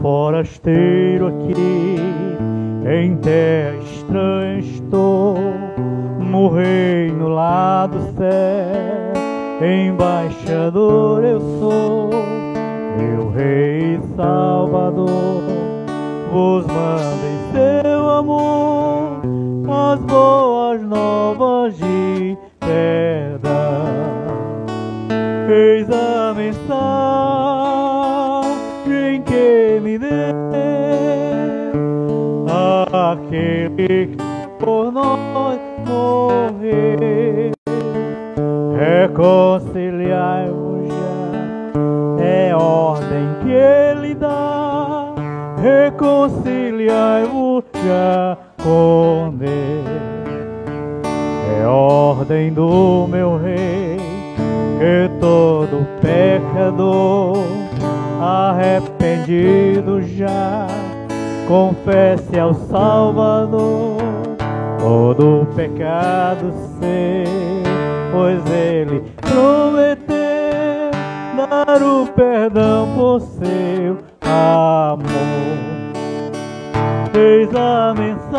forasteiro aqui, em terra estranha estou, no reino lá do céu, embaixador eu sou, meu Rei e Salvador, vos manda em seu amor as boas novas de perdão. Eis a mensagem que me deu aquele que por nós morreu. Reconciliai-vos já, é ordem que ele dá. Reconciliai-vos já com Deus, é ordem do meu Rei, que todo pecador arrependido já confesse ao Salvador todo pecado seu, pois ele prometeu dar o perdão por seu amor. Eis a mensagem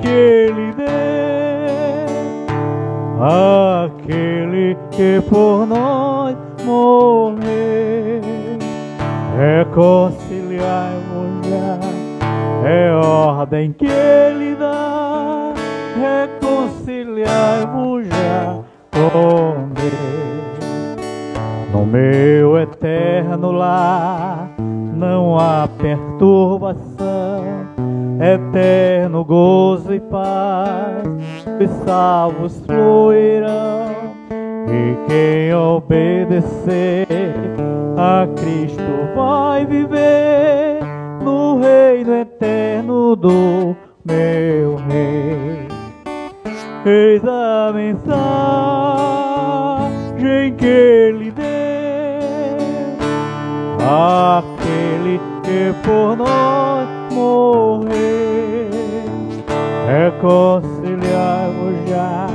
que ele deu, aquele que por nós morreu. Reconciliai-vos já, é ordem que ele dá. Reconciliai-vos já com Deus. No meu eterno lar não há perturbação, eterno gozo e paz, os salvos fluirão. E quem obedecer a Cristo vai viver no reino eterno do meu Rei. Eis a mensagem que ele deu, aquele que por nós morreu. Reconciliai-vos já,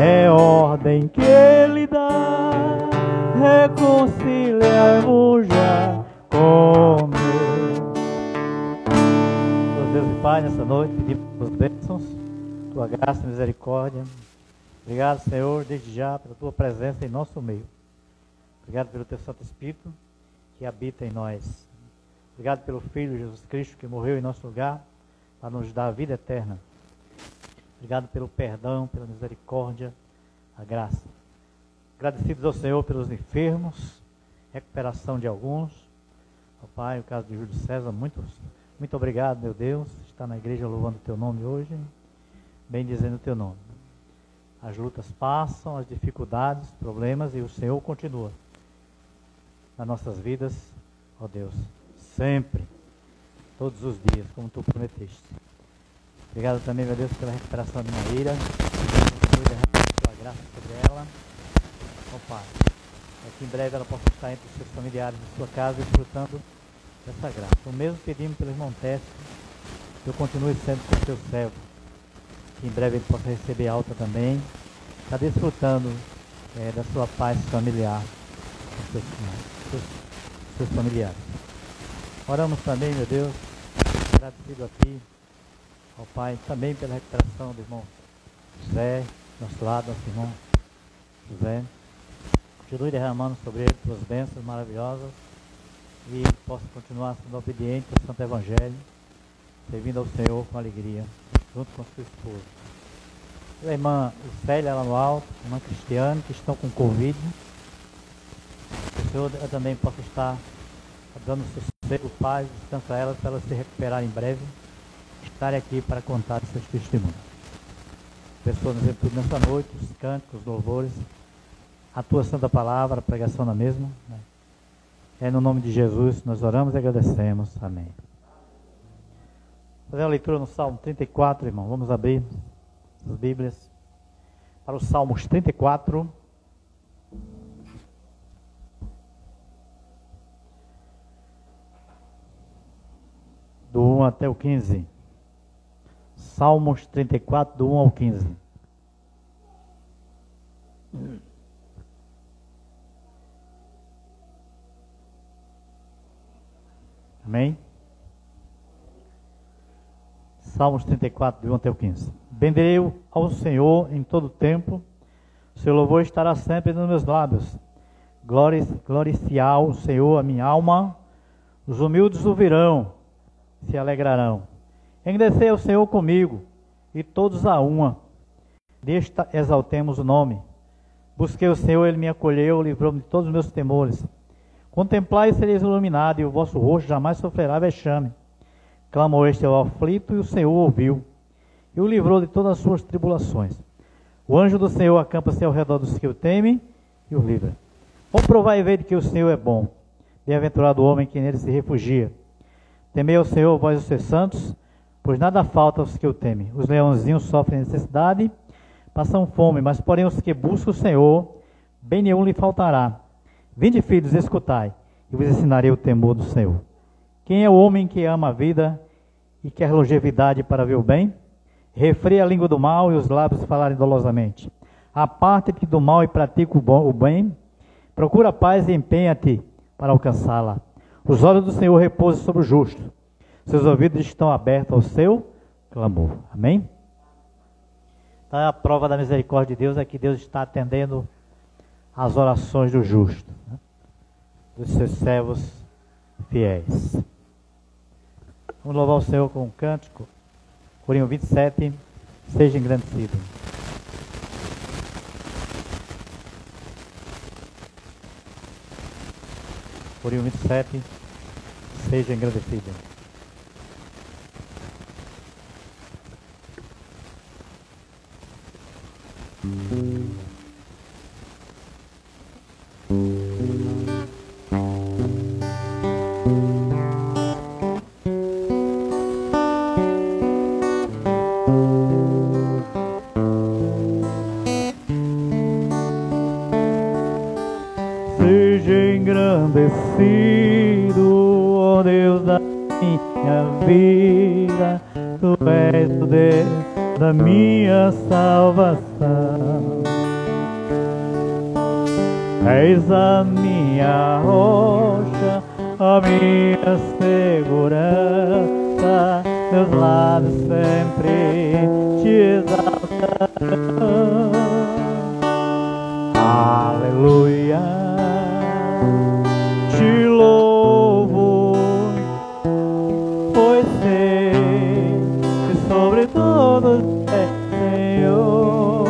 é ordem que ele dá. Reconciliai-vos já com Deus. Deus e Pai, nessa noite pedimos as bênçãos, tua graça e misericórdia. Obrigado, Senhor, desde já pela tua presença em nosso meio. Obrigado pelo teu Santo Espírito que habita em nós. Obrigado pelo Filho Jesus Cristo que morreu em nosso lugar para nos dar a vida eterna. Obrigado pelo perdão, pela misericórdia, a graça. Agradecidos ao Senhor pelos enfermos, recuperação de alguns. Ó Pai, o caso de Júlio César, muito obrigado, meu Deus, está na igreja louvando o teu nome hoje, bendizendo o teu nome. As lutas passam, as dificuldades, os problemas, e o Senhor continua nas nossas vidas, ó Deus, sempre, todos os dias, como tu prometeste. Obrigado também, meu Deus, pela recuperação de Maíra. Continue derramando a tua graça sobre ela. Ó Pai, é que em breve ela possa estar entre os seus familiares em sua casa, desfrutando dessa graça. O mesmo pedimos pelo irmão Teste, que eu continue sendo com o teu servo, que em breve ele possa receber alta também, está desfrutando da sua paz familiar com seus familiares. Oramos também, meu Deus, agradecido a Ti, ao Pai, também pela recuperação do irmão José, nosso lado, nosso irmão José. Continue derramando sobre ele Tuas bênçãos maravilosas e possa continuar sendo obediente ao Santo Evangelho, servindo ao Senhor com alegria, junto com a sua esposa. E a irmã Célia lá no alto, a irmã Cristiane, que estão com Covid. Que o Senhor também possa estar dando sossego, paz, descanso a elas, para elas se recuperarem em breve, estarem aqui para contar seus testemunhos. Pessoas nos tudo nessa noite, os cânticos, os louvores, a Tua Santa Palavra, a pregação na mesma. Né? É no nome de Jesus nós oramos e agradecemos. Amém. Vou fazer a leitura no Salmo 34, irmão. Vamos abrir as Bíblias para o Salmos 34. Do 1 até o 15. Salmos 34, do 1 ao 15. Amém? Salmos 34, de 1 até o 15. Bendirei ao Senhor em todo o tempo, seu louvor estará sempre nos meus lábios. Glorificar o Senhor a minha alma, os humildes ouvirão, se alegrarão. Engrandecei ao Senhor comigo, e todos a uma, desta exaltemos o nome. Busquei o Senhor, Ele me acolheu, livrou-me de todos os meus temores. Contemplai e sereis iluminados, e o vosso rosto jamais sofrerá vexame. Clamou este ao aflito, e o Senhor ouviu, e o livrou de todas as suas tribulações. O anjo do Senhor acampa-se ao redor dos que o temem, e o livra. Comprovai e vede que o Senhor é bom. Bem-aventurado o homem que nele se refugia. Temei ao Senhor, vós os seus santos, pois nada falta aos que o temem. Os leãozinhos sofrem necessidade, passam fome, mas porém os que buscam o Senhor, bem nenhum lhe faltará. Vinde, filhos, escutai, e vos ensinarei o temor do Senhor. Quem é o homem que ama a vida e quer longevidade para ver o bem? Refreia a língua do mal e os lábios falarem dolosamente. Aparte-te do mal e pratica o bem. Procura a paz e empenha-te para alcançá-la. Os olhos do Senhor repousam sobre o justo. Seus ouvidos estão abertos ao seu clamor. Amém? Então, a prova da misericórdia de Deus é que Deus está atendendo às orações do justo, né? Dos seus servos fiéis. Vamos louvar o Senhor com um cântico. Corinho 27, seja engrandecido. Corinho 27, seja engrandecido. Seja engrandecido, ó Deus da minha vida, Tu és o Deus da minha salvação. És a minha rocha, a minha segurança, meus lábios sempre te exaltarão. Aleluia, te louvo, pois sei que sobre todos é Senhor.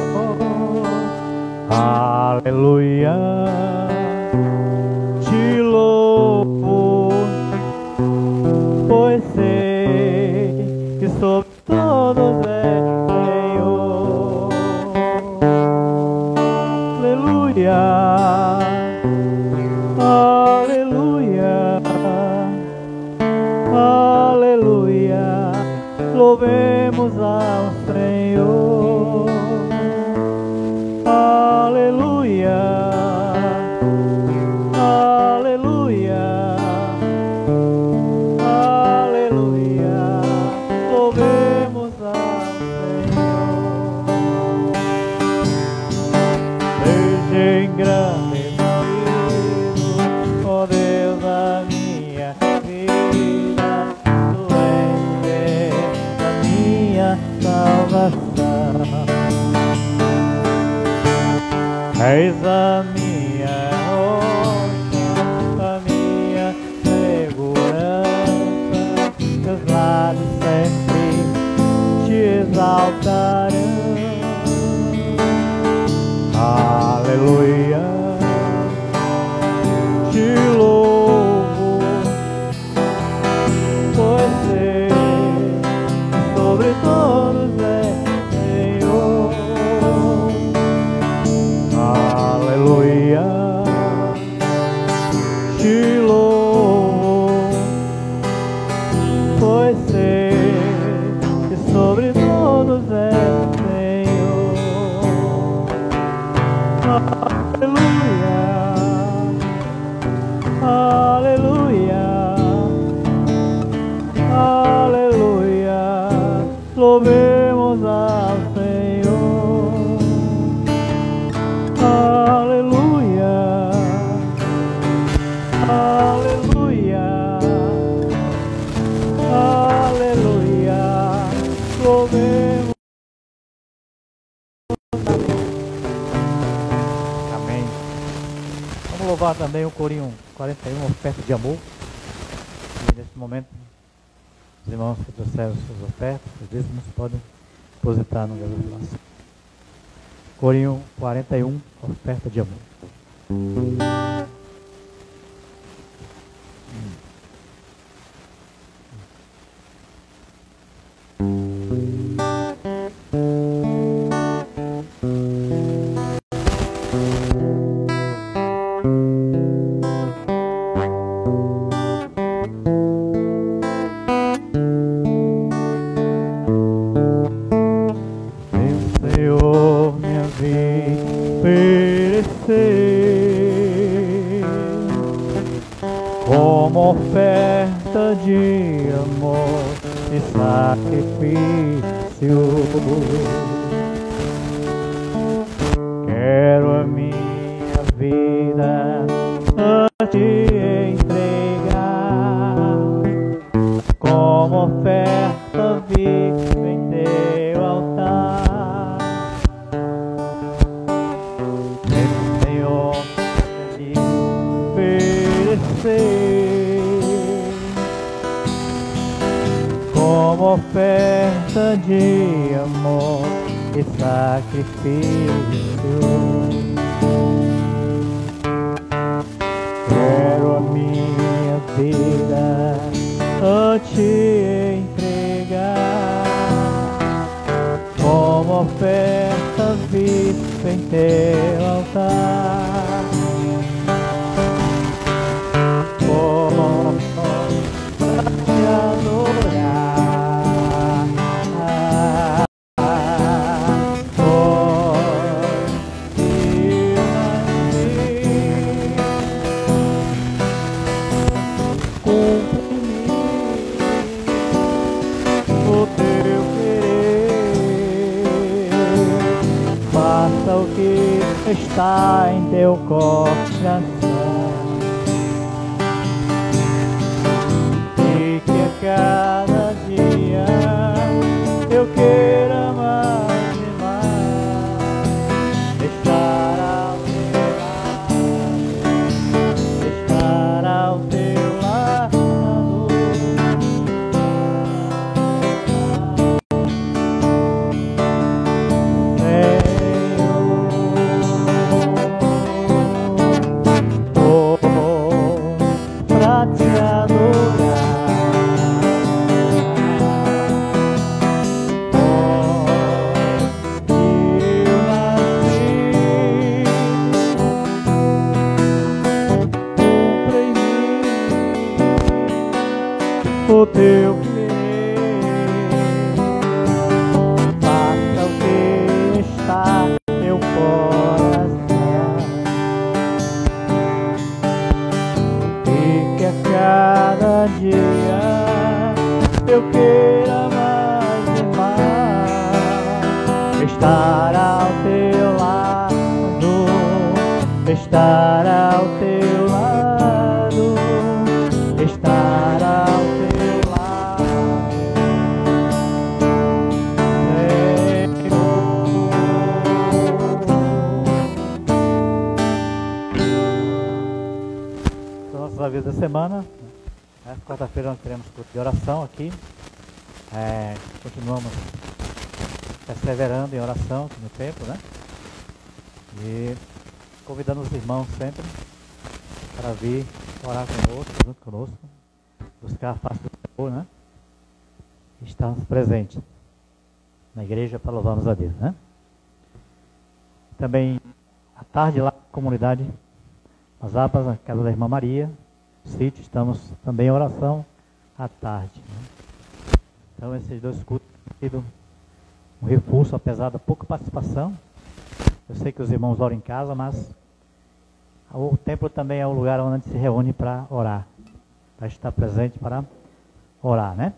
Aleluia, te louvo, pois sei que sobre todos é Senhor. Aleluia, aleluia, aleluia, louvemos ao Senhor. Aleluia, aleluia, aleluia, louvemos ao Senhor. Seja engrandecido, ó Deus da minha vida, Tu és o Deus da minha salvação. És a minha rocha, a minha segurança, teus lábios sempre te exaltarão. Aleluia, te louvo, pois sei que sobre todos é Senhor. Aleluia. louvar também o corinho 41, oferta de amor. E nesse momento, os irmãos que trouxeram suas ofertas, os dízimos podem depositar no gasofilação. Corinho 41, oferta de amor. Como oferta de amor e sacrifício, quero a minha vida a te entregar, como oferta viva em teu altar. Meu Senhor, me oferecer como oferta de amor e sacrifício. Quero a minha vida a te entregar, como oferta viva em teu altar. Como para te adorar, cumpre-me o teu querer, faça o que está em teu coração. Cada dia eu quero mais e mais estar ao teu lado, Senhor, pra te adorar. O teu querer, faça o que está no teu coração, e que a cada dia eu queira mais e mais estar ao teu lado, estar ao teu lado, estar ao vez da semana, né? Quarta-feira nós teremos culto de oração aqui, continuamos perseverando em oração aqui no templo, né? E convidando os irmãos sempre para vir orar conosco, junto conosco, buscar a face do Senhor, né? E estarmos presentes na igreja para louvarmos a Deus, né? Também à tarde lá na comunidade As Apas, na casa da irmã Maria, sítio, estamos também em oração à tarde, né? Então esses dois cultos têm sido um reforço, apesar da pouca participação. Eu sei que os irmãos oram em casa, mas o templo também é o lugar onde a gente se reúne para orar, para estar presente para orar, né?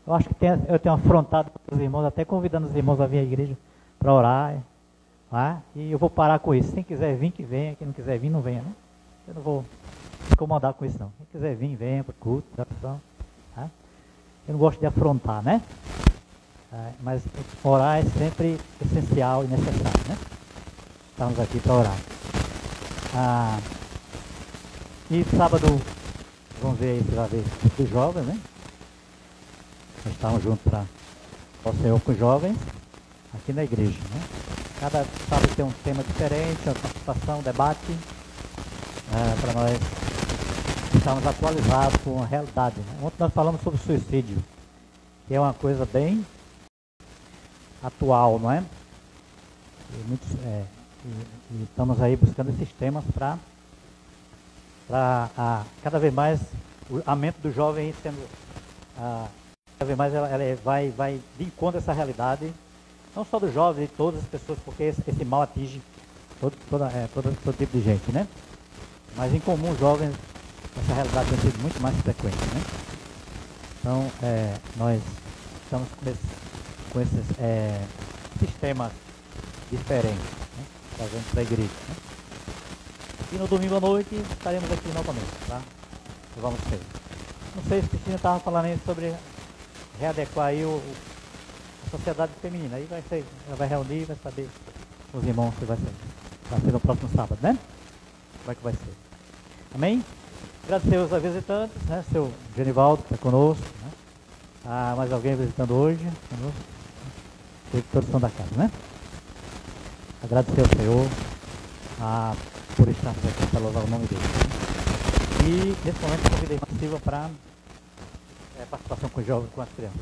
Eu acho que eu tenho afrontado os irmãos, até convidando os irmãos a vir à igreja para orar, tá? E eu vou parar com isso. Quem quiser vir, que venha. Quem não quiser vir, não venha, né? Eu não vou incomodar com isso, não. Quem quiser vir, venha para o culto, oração, tá? Eu não gosto de afrontar, né? Mas orar é sempre essencial e necessário, né? Estamos aqui para orar. E sábado, vamos ver aí se vai ver dos jovens, né? Nós estamos juntos para o Senhor com os jovens aqui na igreja, né? Cada sábado tem um tema diferente, uma participação, um debate, para nós estarmos atualizados com a realidade, né? Ontem nós falamos sobre suicídio, que é uma coisa bem atual, não é? E estamos aí buscando esses temas para cada vez mais a mente do jovem sendo cada vez mais ela vai de encontro a essa realidade, não só dos jovens, de todas as pessoas, porque esse mal atinge todo tipo de gente, né? Mas em comum os jovens, essa realidade tem sido muito mais frequente, né? Então nós estamos com esses sistemas diferentes, né? Trazendo para a igreja, né? E no domingo à noite estaremos aqui novamente, tá? Vamos ter. Não sei se Cristina estava falando aí sobre readequar aí a sociedade feminina. Aí ela vai reunir, vai saber os irmãos que vai ser no próximo sábado, né? Como é que vai ser. Amém? Agradecer aos visitantes, né? Seu Genivaldo que está conosco, né? Mais alguém visitando hoje conosco? Todos são da casa, né? Agradecer ao Senhor por estarmos aqui para louvar o nome dele. Né? E nesse momento convidei a Silva para participação com os jovens, com as crianças.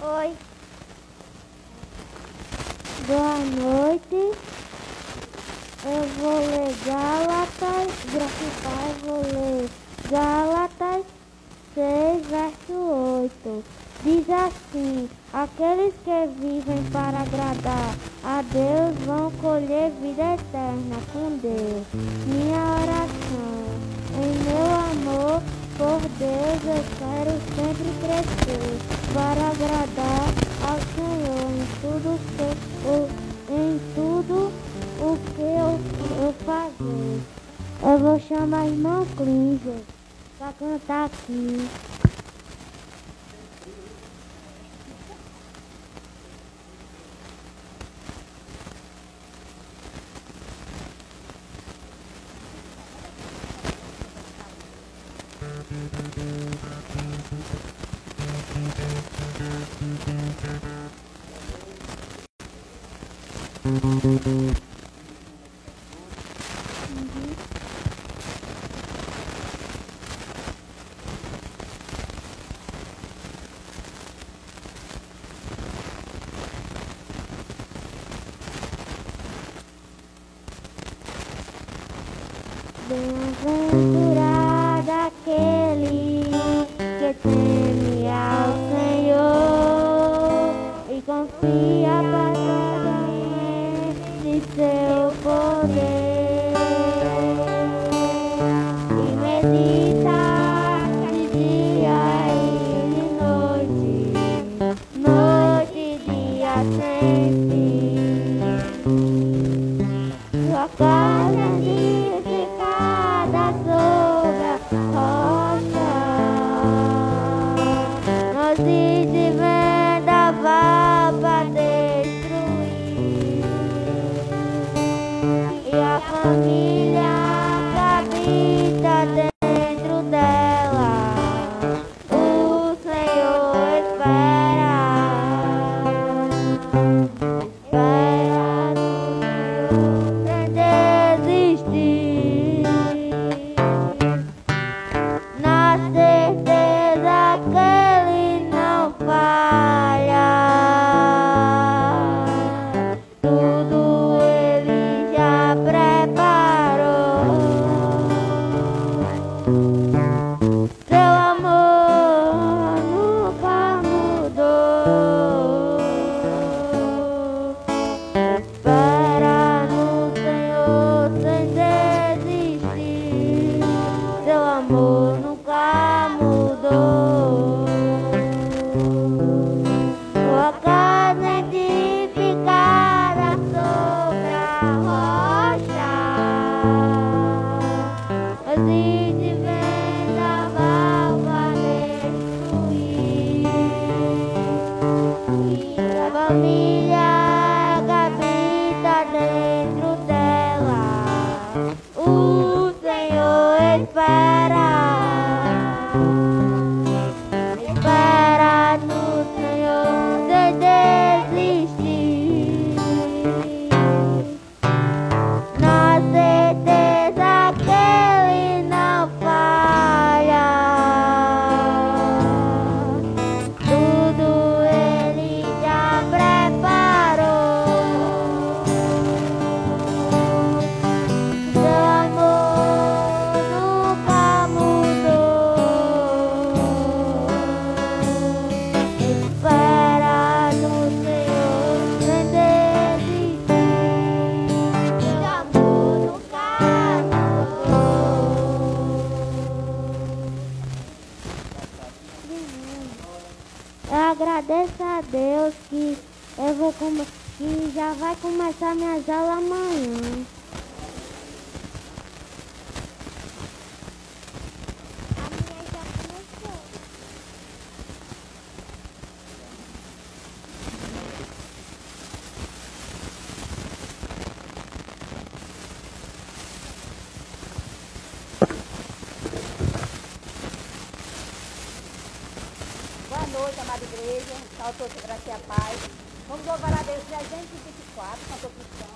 Oi. Boa noite. Eu vou ler Gálatas, vou ler Gálatas 6, verso 8. Diz assim: aqueles que vivem para agradar a Deus vão colher vida eterna com Deus. Minha oração, em meu amor por Deus, eu quero sempre crescer para agradar ao Senhor em tudo chama a irmã Clíncia para cantar aqui. Bem-aventurado aquele que teme ao Senhor e confia plenamente de seu poder e medita de dia e de noite, noite e dia sem fim. Sua casa edificada sobre a rocha, não se vendaval para destruir, e a família que habita dentro dela, o Senhor espera no Senhor sem desistir, na certeza que Ele não falha. Tudo Ele já preparou. Seu amor nunca mudou. Espera no Senhor sem desistir. Seu amor nunca mudou. Sua casa edificada sobre a rocha, existe vendaval para destruir, e a família que habita dentro dela, o Senhor espera no Senhor sem desistir, na certeza que Ele não falha. Tudo Ele já preparou. Seu amor nunca mudou. Espera no Senhor sem desistir. Seu amor nunca mudou. Eu agradeço a Deus que que já vai começar minhas aulas amanhã. Boa noite, amada igreja, autor de graça e a paz. Vamos louvar a Deus 324, cantor cristão.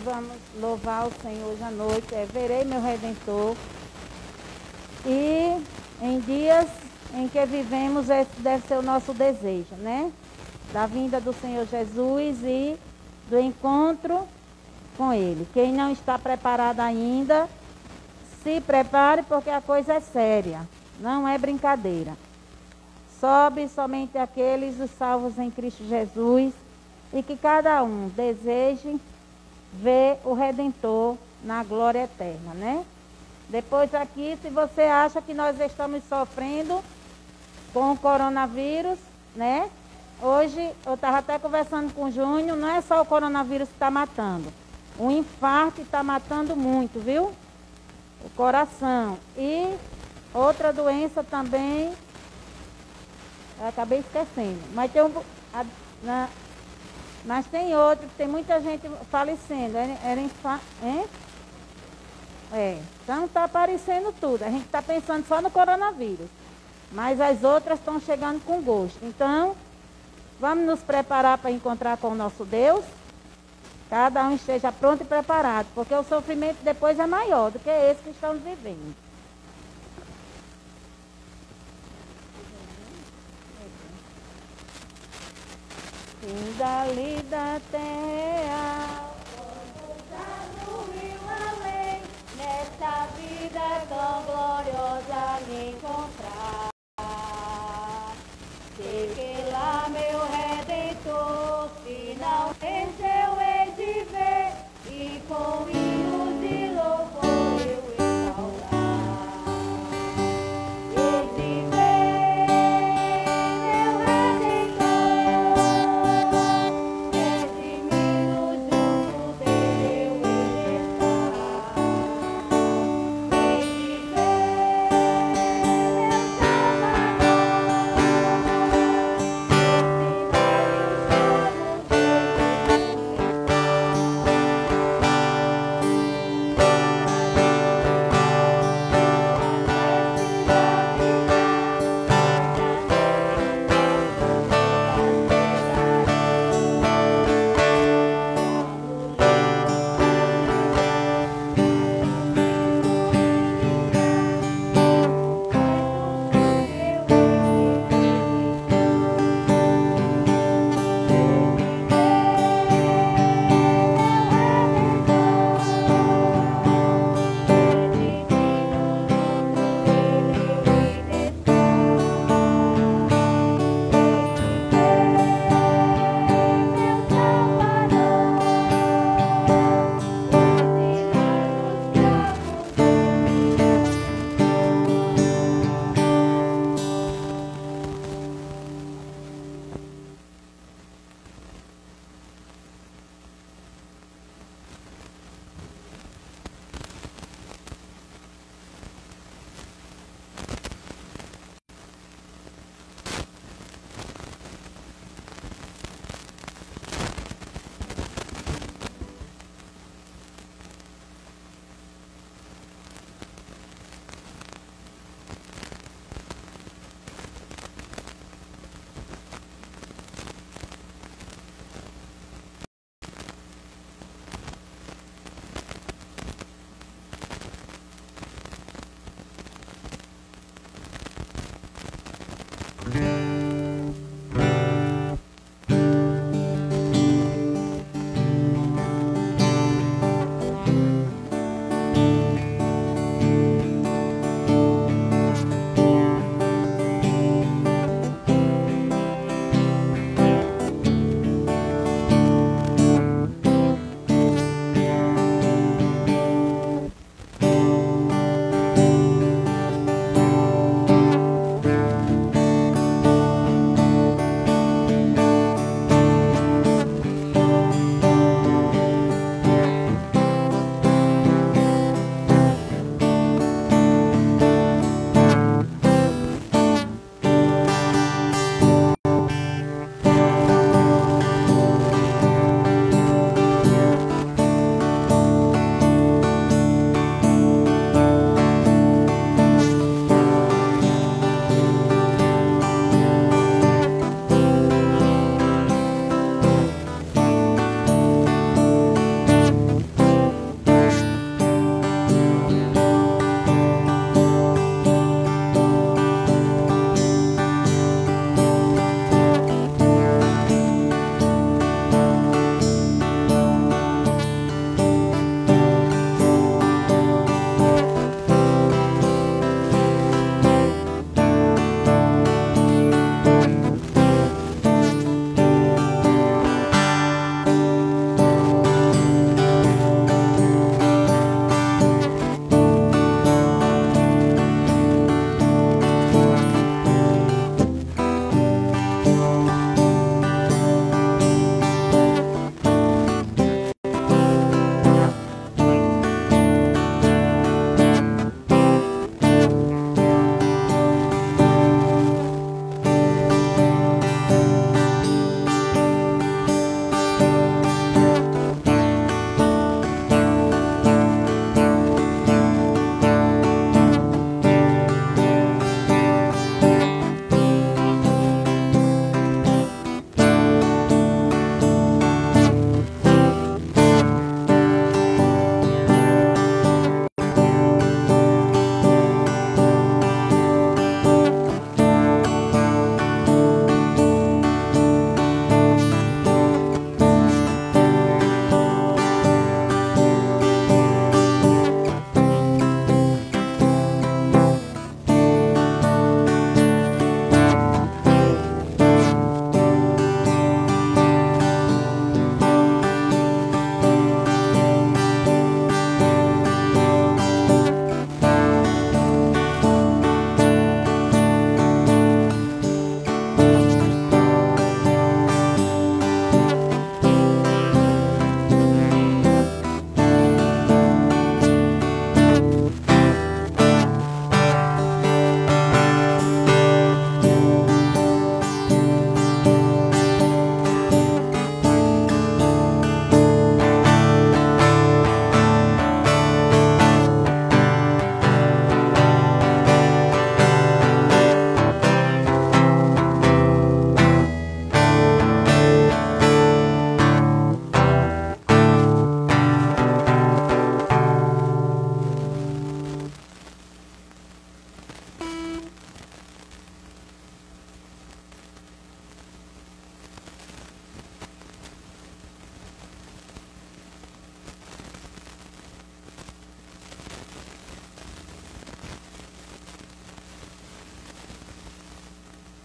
vamos louvar o Senhor hoje à noite. Verei meu Redentor. E em dias em que vivemos, esse deve ser o nosso desejo, né? Da vinda do Senhor Jesus e do encontro com Ele. Quem não está preparado ainda, se prepare, porque a coisa é séria, não é brincadeira. Sobe somente aqueles os salvos em Cristo Jesus, e que cada um deseje ver o Redentor na glória eterna, né? Depois aqui, se você acha que nós estamos sofrendo com o coronavírus, né? Hoje, eu estava até conversando com o Júnior, não é só o coronavírus que está matando. O infarto está matando muito, viu? O coração. E outra doença também, eu acabei esquecendo. Mas tem mas tem outro, que tem muita gente falecendo. Então está aparecendo tudo. A gente está pensando só no coronavírus. Mas as outras estão chegando com gosto. Então, vamos nos preparar para encontrar com o nosso Deus. Cada um esteja pronto e preparado, porque o sofrimento depois é maior do que esse que estamos vivendo. Fim dali da terra, no rio além, nesta vida tão gloriosa me encontrar. Cheguei lá, meu Redentor, finalmente eu hei de ver, e com hinos de louvor eu exaltar. Hei de ver meu Redentor, redimindo de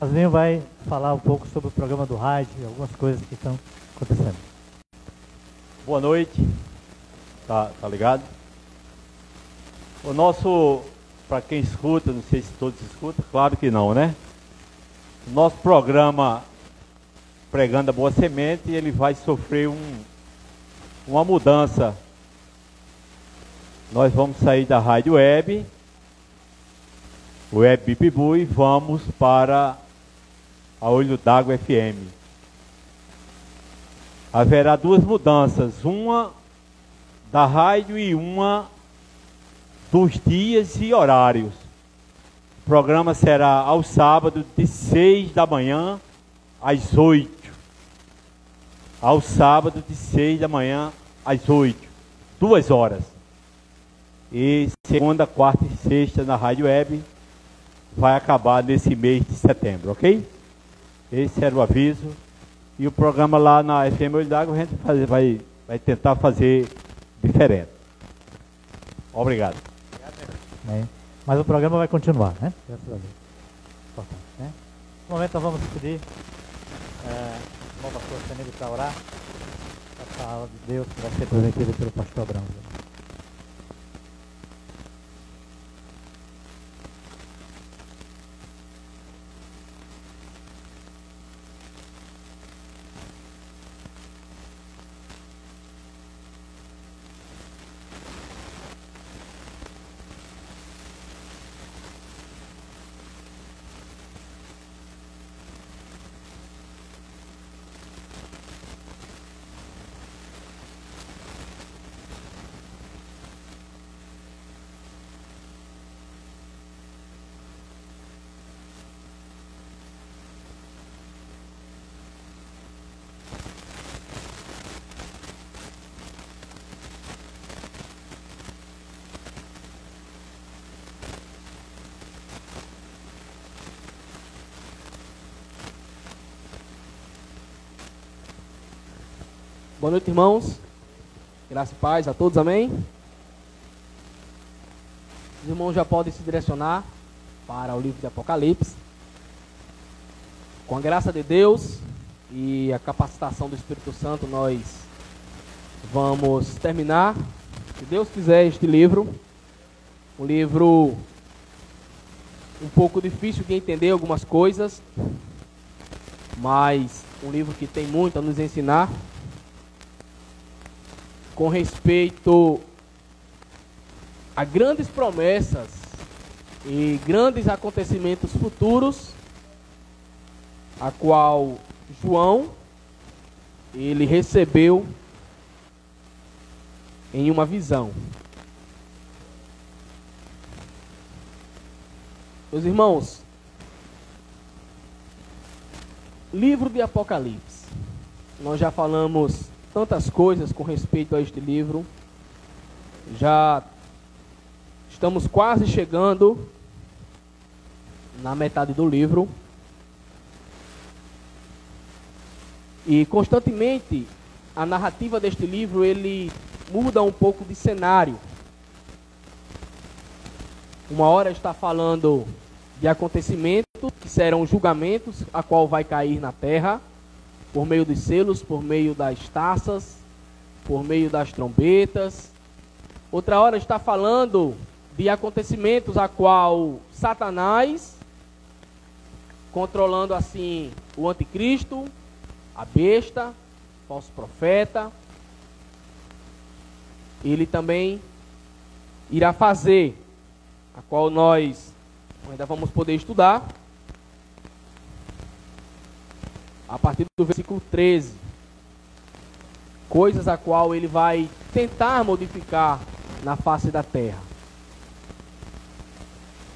Marzinho vai falar um pouco sobre o programa do rádio e algumas coisas que estão acontecendo. Boa noite. Tá ligado? O nosso, para quem escuta, não sei se todos escutam, claro que não, né? O nosso programa Pregando a Boa Semente, ele vai sofrer uma mudança. Nós vamos sair da rádio web, Web Bipibu, e vamos para a Olho d'Água FM. Haverá duas mudanças, uma da rádio e uma dos dias e horários. O programa será aos sábados de 6 da manhã às 8. Aos sábados de 6 da manhã às 8. 2 horas. E segunda, quarta e sexta na rádio web vai acabar nesse mês de setembro, ok? Esse era o aviso. E o programa lá na FM Olho d'Água a gente vai tentar fazer diferente. Obrigado. Mas o programa vai continuar, né? Graças a Deus. Importante, né? Nesse momento nós vamos pedir ao pastor Senildo para orar a palavra de Deus que vai ser transmitida pelo pastor Abraão. Boa noite, irmãos. Graça e paz a todos, amém? Os irmãos já podem se direcionar para o livro de Apocalipse. Com a graça de Deus e a capacitação do Espírito Santo, nós vamos terminar, se Deus quiser, este livro. Um livro um pouco difícil de entender algumas coisas, mas um livro que tem muito a nos ensinar com respeito a grandes promessas e grandes acontecimentos futuros, a qual João, ele recebeu em uma visão. Meus irmãos, livro de Apocalipse, nós já falamos tantas coisas com respeito a este livro, já estamos quase chegando na metade do livro, e constantemente a narrativa deste livro, ele muda um pouco de cenário. Uma hora está falando de acontecimentos que serão julgamentos, a qual vai cair na terra, por meio dos selos, por meio das taças, por meio das trombetas. Outra hora está falando de acontecimentos a qual Satanás, controlando assim o anticristo, a besta, falso profeta, ele também irá fazer, a qual nós ainda vamos poder estudar, a partir do versículo 13, coisas a qual ele vai tentar modificar na face da terra.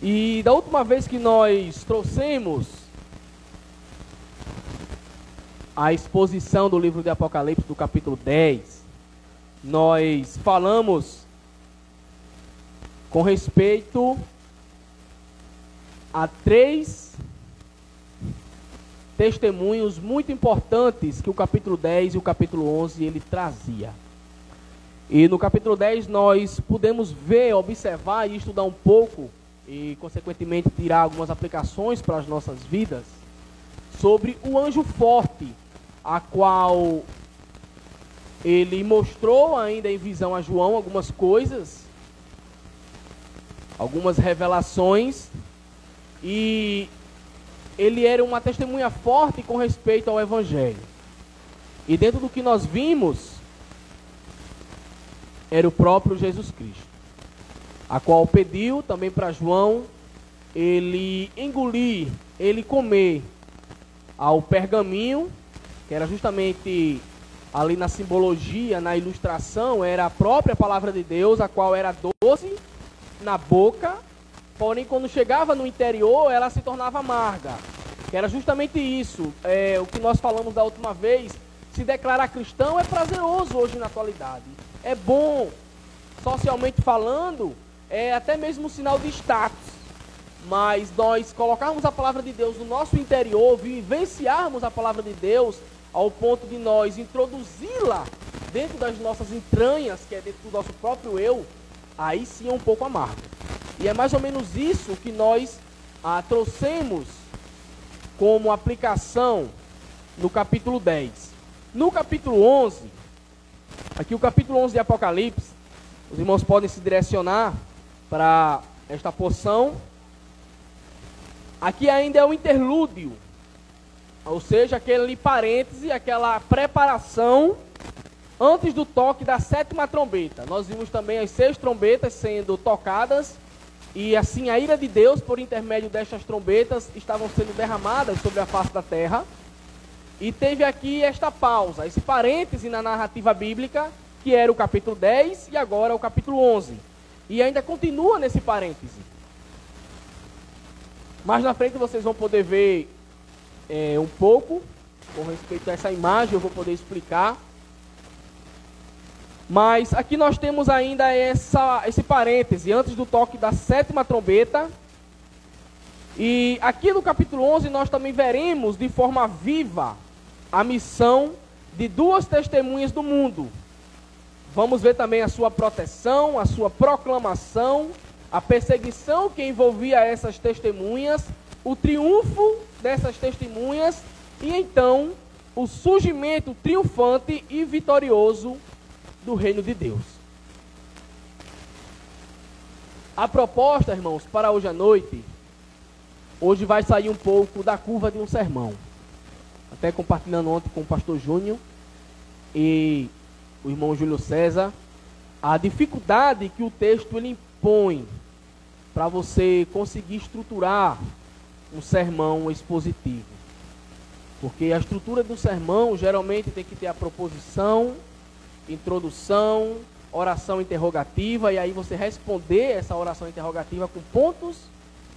E da última vez que nós trouxemos a exposição do livro de Apocalipse, do capítulo 10, nós falamos com respeito a 3 testemunhos muito importantes que o capítulo 10 e o capítulo 11 ele trazia. E no capítulo 10 nós pudemos ver, observar e estudar um pouco e consequentemente tirar algumas aplicações para as nossas vidas sobre o anjo forte, a qual ele mostrou ainda em visão a João algumas coisas, algumas revelações, e ele era uma testemunha forte com respeito ao Evangelho. E dentro do que nós vimos, era o próprio Jesus Cristo, a qual pediu também para João ele engolir, ele comer ao pergaminho, que era justamente ali na simbologia, na ilustração, era a própria palavra de Deus, a qual era doce na boca, porém quando chegava no interior ela se tornava amarga, que era justamente isso, o que nós falamos da última vez. Se declarar cristão é prazeroso hoje na atualidade, é bom, socialmente falando, é até mesmo um sinal de status, mas nós colocarmos a palavra de Deus no nosso interior, vivenciarmos a palavra de Deus ao ponto de nós introduzi-la dentro das nossas entranhas, que é dentro do nosso próprio eu, aí sim é um pouco amargo. E é mais ou menos isso que nós trouxemos como aplicação no capítulo 10. No capítulo 11, aqui o capítulo 11 de Apocalipse, os irmãos podem se direcionar para esta porção. Aqui ainda é o interlúdio, ou seja, aquele parêntese, aquela preparação antes do toque da 7ª trombeta. Nós vimos também as 6 trombetas sendo tocadas, e assim a ira de Deus, por intermédio destas trombetas, estavam sendo derramadas sobre a face da terra. E teve aqui esta pausa, esse parêntese na narrativa bíblica, que era o capítulo 10 e agora o capítulo 11. E ainda continua nesse parêntese. Mais na frente vocês vão poder ver um pouco, com respeito a essa imagem, eu vou poder explicar. Mas aqui nós temos ainda esse parêntese, antes do toque da 7ª trombeta. E aqui no capítulo 11 nós também veremos de forma viva a missão de 2 testemunhas do mundo. Vamos ver também a sua proteção, a sua proclamação, a perseguição que envolvia essas testemunhas, o triunfo dessas testemunhas e então o surgimento triunfante e vitorioso do reino de Deus. A proposta, irmãos, para hoje à noite, hoje vai sair um pouco da curva de um sermão. Até compartilhando ontem com o pastor Júnior e o irmão Júlio César, a dificuldade que o texto ele impõe para você conseguir estruturar um sermão expositivo. Porque a estrutura do sermão geralmente tem que ter a proposição, introdução, oração interrogativa, e aí você responder essa oração interrogativa com pontos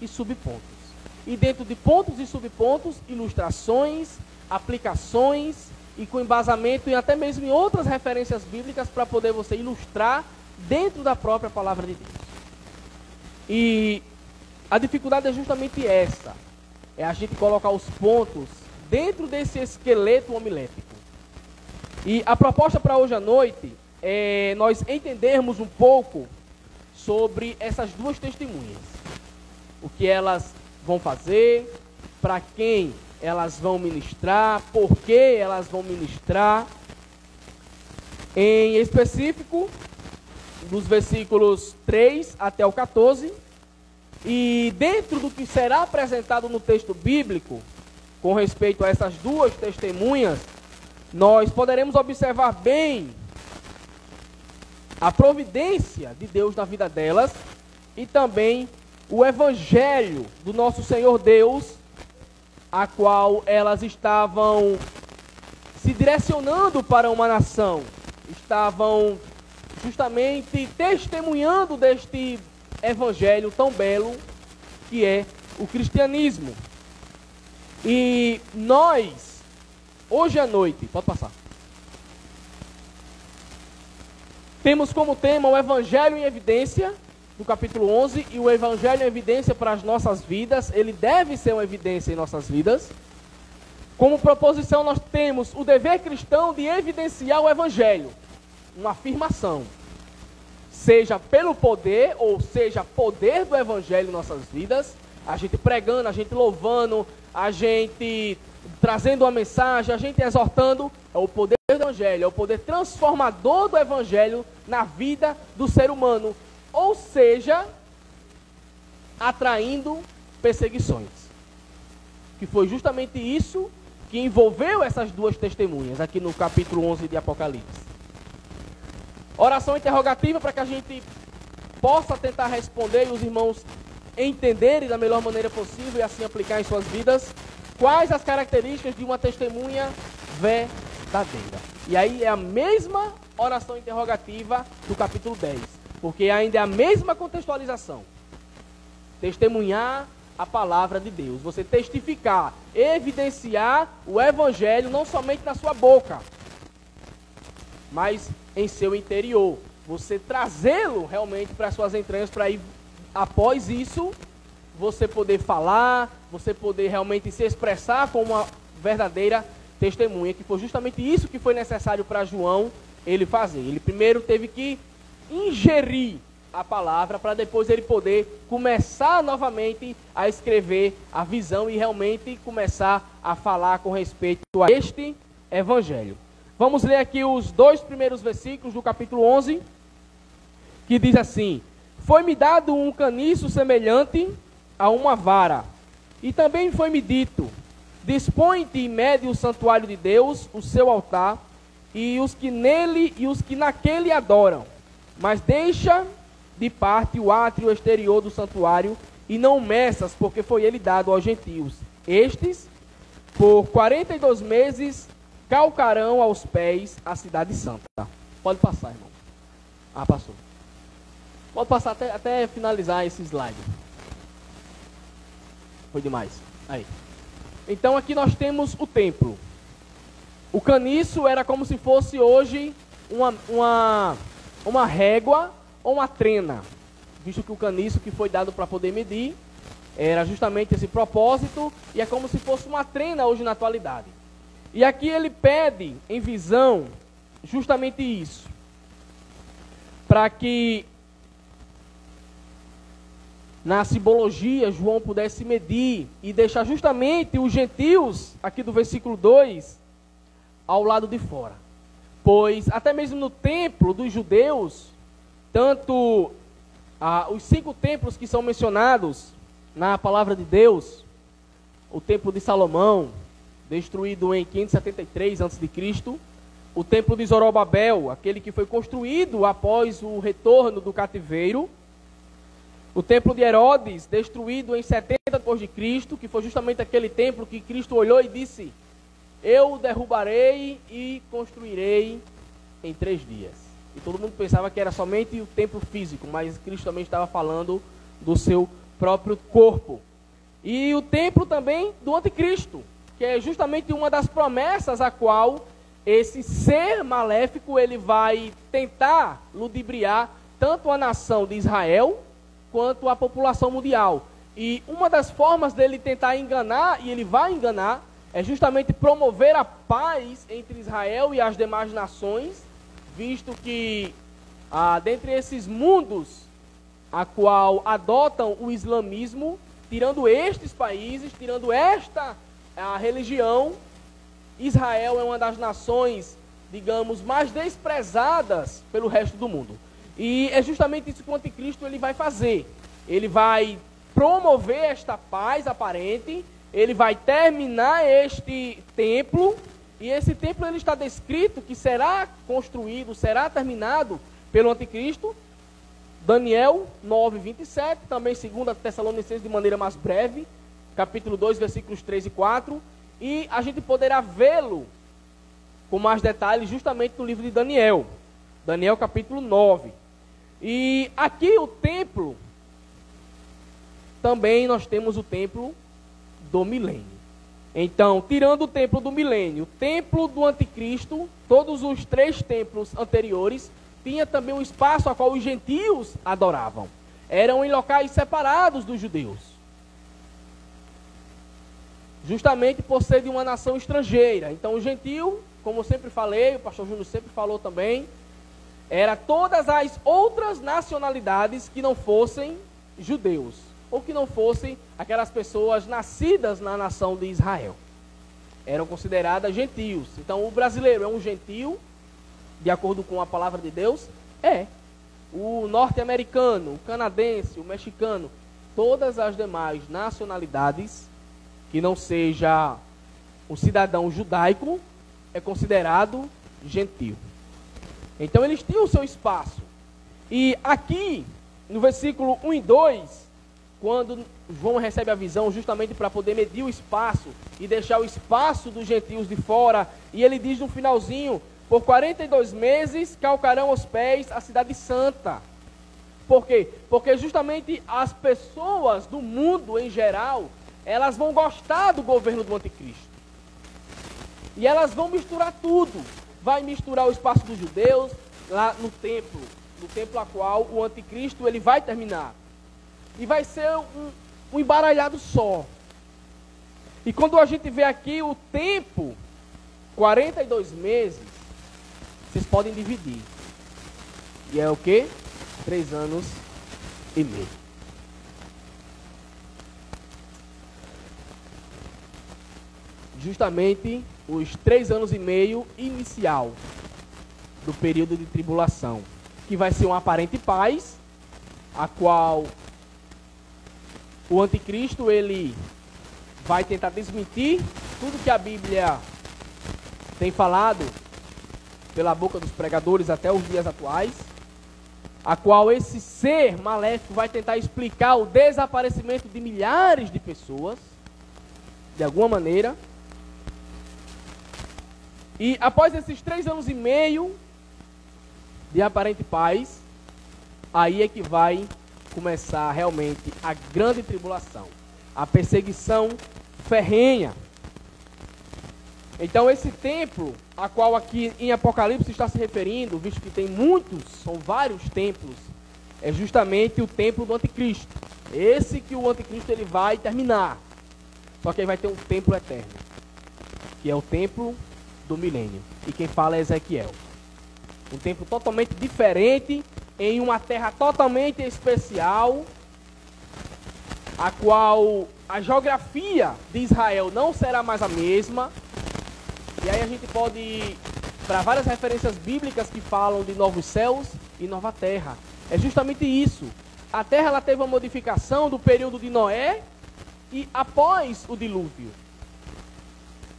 e subpontos. E dentro de pontos e subpontos, ilustrações, aplicações e com embasamento e até mesmo em outras referências bíblicas para poder você ilustrar dentro da própria palavra de Deus. E a dificuldade é justamente essa, é a gente colocar os pontos dentro desse esqueleto homilético. E a proposta para hoje à noite é nós entendermos um pouco sobre essas 2 testemunhas, o que elas vão fazer, para quem elas vão ministrar, por que elas vão ministrar. Em específico, dos versículos 3 até o 14, e dentro do que será apresentado no texto bíblico, com respeito a essas 2 testemunhas, nós poderemos observar bem a providência de Deus na vida delas e também o evangelho do nosso Senhor Deus, a qual elas estavam se direcionando para uma nação, estavam justamente testemunhando deste evangelho tão belo que é o cristianismo. E nós, hoje à noite, pode passar, temos como tema o Evangelho em Evidência, do capítulo 11, e o Evangelho em Evidência para as nossas vidas. Ele deve ser uma evidência em nossas vidas. Como proposição nós temos o dever cristão de evidenciar o Evangelho, uma afirmação, seja pelo poder, ou seja, poder do Evangelho em nossas vidas, a gente pregando, a gente louvando, a gente trazendo uma mensagem, a gente exortando, é o poder do Evangelho, é o poder transformador do Evangelho na vida do ser humano. Ou seja, atraindo perseguições. Que foi justamente isso que envolveu essas duas testemunhas, aqui no capítulo 11 de Apocalipse. Oração interrogativa para que a gente possa tentar responder e os irmãos entenderem da melhor maneira possível e assim aplicar em suas vidas. Quais as características de uma testemunha verdadeira? E aí é a mesma oração interrogativa do capítulo 10, porque ainda é a mesma contextualização. Testemunhar a palavra de Deus, você testificar, evidenciar o Evangelho não somente na sua boca, mas em seu interior. Você trazê-lo realmente para as suas entranhas, para aí, após isso, você poder falar, você poder realmente se expressar como uma verdadeira testemunha, que foi justamente isso que foi necessário para João ele fazer. Ele primeiro teve que ingerir a palavra para depois ele poder começar novamente a escrever a visão e realmente começar a falar com respeito a este Evangelho. Vamos ler aqui os 2 primeiros versículos do capítulo 11, que diz assim: foi-me dado um caniço semelhante a uma vara, e também foi-me dito: dispõe-te e mede o santuário de Deus, o seu altar, e os que nele e os que naquele adoram, mas deixa de parte o átrio exterior do santuário, e não meças, porque foi ele dado aos gentios. Estes, por 42 meses, calcarão aos pés a cidade santa. Pode passar, irmão. Ah, passou. Pode passar até finalizar esse slide. Foi demais. Aí. Então aqui nós temos o templo. O caniço era como se fosse hoje uma régua ou uma trena, visto que o caniço que foi dado para poder medir era justamente esse propósito, e é como se fosse uma trena hoje na atualidade. E aqui ele pede em visão justamente isso, para que na simbologia João pudesse medir e deixar justamente os gentios, aqui do versículo 2, ao lado de fora. Pois até mesmo no templo dos judeus, tanto os 5 templos que são mencionados na palavra de Deus, o templo de Salomão, destruído em 573 a.C., o templo de Zorobabel, aquele que foi construído após o retorno do cativeiro, o templo de Herodes, destruído em 70 d.C., que foi justamente aquele templo que Cristo olhou e disse: eu o derrubarei e construirei em 3 dias. E todo mundo pensava que era somente o templo físico, mas Cristo também estava falando do seu próprio corpo. E o templo também do anticristo, que é justamente uma das promessas a qual esse ser maléfico ele vai tentar ludibriar tanto a nação de Israel quanto a população mundial. E uma das formas dele tentar enganar, e ele vai enganar, é justamente promover a paz entre Israel e as demais nações, visto que dentre esses mundos a qual adotam o islamismo, tirando estes países, tirando a religião, Israel é uma das nações, digamos, mais desprezadas pelo resto do mundo. E é justamente isso que o anticristo ele vai fazer. Ele vai promover esta paz aparente, ele vai terminar este templo, e esse templo ele está descrito que será construído, será terminado pelo anticristo. Daniel 9:27, também 2 Tessalonicenses de maneira mais breve, capítulo 2, versículos 3 e 4, e a gente poderá vê-lo com mais detalhes justamente no livro de Daniel, Daniel capítulo 9. E aqui o templo, também nós temos o templo do milênio. Então, tirando o templo do milênio, o templo do anticristo, todos os 3 templos anteriores, tinha também um espaço a qual os gentios adoravam. Eram em locais separados dos judeus. Justamente por ser de uma nação estrangeira. Então o gentio, como eu sempre falei, o pastor Júnior sempre falou também, era todas as outras nacionalidades que não fossem judeus, ou que não fossem aquelas pessoas nascidas na nação de Israel. eram consideradas gentios. Então o brasileiro é um gentio, de acordo com a palavra de Deus? É. O norte-americano, o canadense, o mexicano, todas as demais nacionalidades que não seja um cidadão judaico é considerado gentio. Então eles tinham o seu espaço. E aqui, no versículo 1 e 2, quando João recebe a visão justamente para poder medir o espaço e deixar o espaço dos gentios de fora, e ele diz no finalzinho: por 42 meses calcarão os pés a cidade santa. Por quê? Porque justamente as pessoas do mundo em geral, elas vão gostar do governo do anticristo. E elas vão misturar tudo. Vai misturar o espaço dos judeus lá no templo a qual o anticristo ele vai terminar. E vai ser um embaralhado só. E quando a gente vê aqui o tempo, 42 meses, vocês podem dividir. E é o quê? 3 anos e meio. Justamente os 3 anos e meio inicial do período de tribulação, que vai ser uma aparente paz, a qual o anticristo ele vai tentar desmentir tudo que a Bíblia tem falado pela boca dos pregadores até os dias atuais, a qual esse ser maléfico vai tentar explicar o desaparecimento de milhares de pessoas, de alguma maneira. E após esses 3 anos e meio de aparente paz, aí é que vai começar realmente a grande tribulação, a perseguição ferrenha. Então esse templo, a qual aqui em Apocalipse está se referindo, visto que tem muitos, são vários templos, é justamente o templo do anticristo. Esse que o anticristo ele vai terminar. Só que aí vai ter um templo eterno, que é o templo do milênio. E quem fala é Ezequiel. Um templo totalmente diferente, em uma terra totalmente especial, a qual a geografia de Israel não será mais a mesma. E aí a gente pode ir para várias referências bíblicas que falam de novos céus e nova terra. É justamente isso. A terra ela teve uma modificação do período de Noé e após o dilúvio.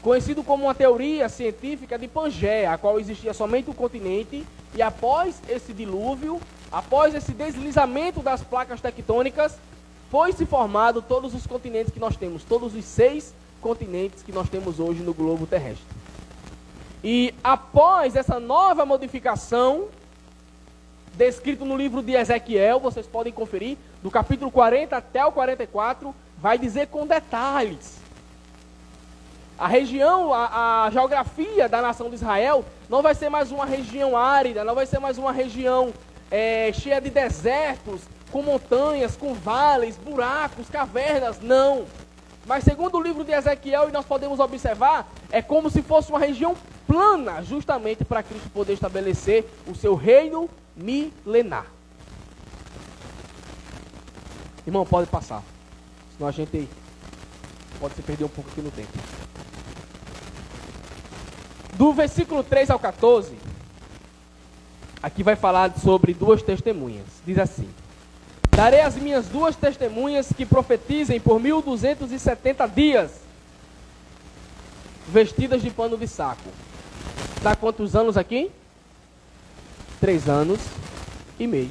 Conhecido como uma teoria científica de Pangeia, a qual existia somente um continente, e após esse dilúvio, após esse deslizamento das placas tectônicas, foi se formado todos os continentes que nós temos, todos os 6 continentes que nós temos hoje no globo terrestre. E após essa nova modificação, descrito no livro de Ezequiel, vocês podem conferir, do capítulo 40 até o 44, vai dizer com detalhes. A região, a geografia da nação de Israel não vai ser mais uma região árida, não vai ser mais uma região cheia de desertos, com montanhas, com vales, buracos, cavernas, não. Mas segundo o livro de Ezequiel, e nós podemos observar, é como se fosse uma região plana, justamente para Cristo poder estabelecer o seu reino milenar. Irmão, pode passar, senão a gente pode se perder um pouco aqui no tempo. Do versículo 3 ao 14, aqui vai falar sobre 2 testemunhas. Diz assim: darei as minhas 2 testemunhas que profetizem por 1270 dias, vestidas de pano de saco. Dá quantos anos aqui? 3 anos e meio.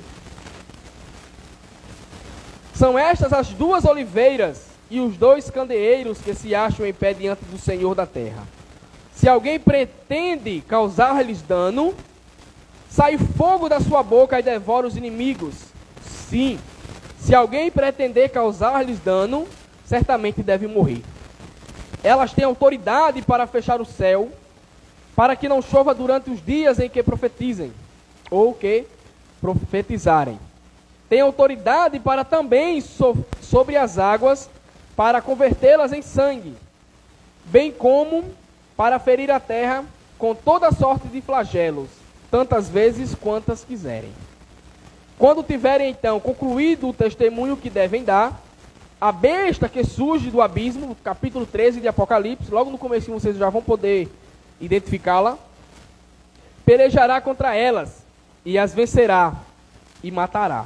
São estas as 2 oliveiras e os 2 candeeiros que se acham em pé diante do Senhor da terra. Se alguém pretende causar-lhes dano, sai fogo da sua boca e devora os inimigos. Sim, se alguém pretender causar-lhes dano, certamente deve morrer. Elas têm autoridade para fechar o céu, para que não chova durante os dias em que profetizem, ou que profetizarem. Tem autoridade para também sobre as águas, para convertê-las em sangue, bem como para ferir a terra com toda sorte de flagelos, tantas vezes quantas quiserem. Quando tiverem então concluído o testemunho que devem dar, a besta que surge do abismo, capítulo 13 de Apocalipse, logo no começo vocês já vão poder identificá-la, pelejará contra elas, e as vencerá, e matará.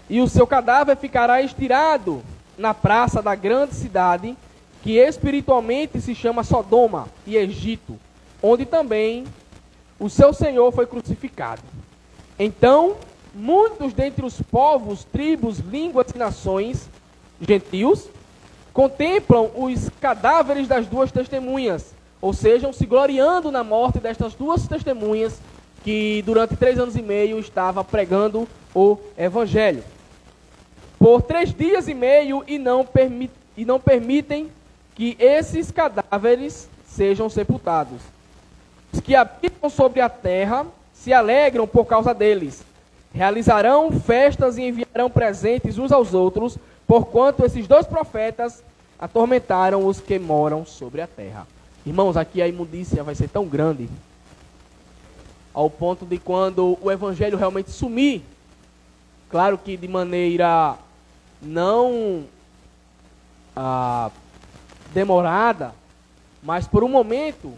E o seu cadáver ficará estirado na praça da grande cidade, que espiritualmente se chama Sodoma e Egito, onde também o seu Senhor foi crucificado. Então, muitos dentre os povos, tribos, línguas e nações, gentios, contemplam os cadáveres das duas testemunhas, ou seja, se gloriando na morte destas duas testemunhas, que durante 3 anos e meio estava pregando o Evangelho. Por 3 dias e meio e não permitem que esses cadáveres sejam sepultados. Os que habitam sobre a terra se alegram por causa deles. Realizarão festas e enviarão presentes uns aos outros, porquanto esses 2 profetas atormentaram os que moram sobre a terra. Irmãos, aqui a imundícia vai ser tão grande, ao ponto de quando o Evangelho realmente sumir, claro que de maneira não demorada, mas por um momento,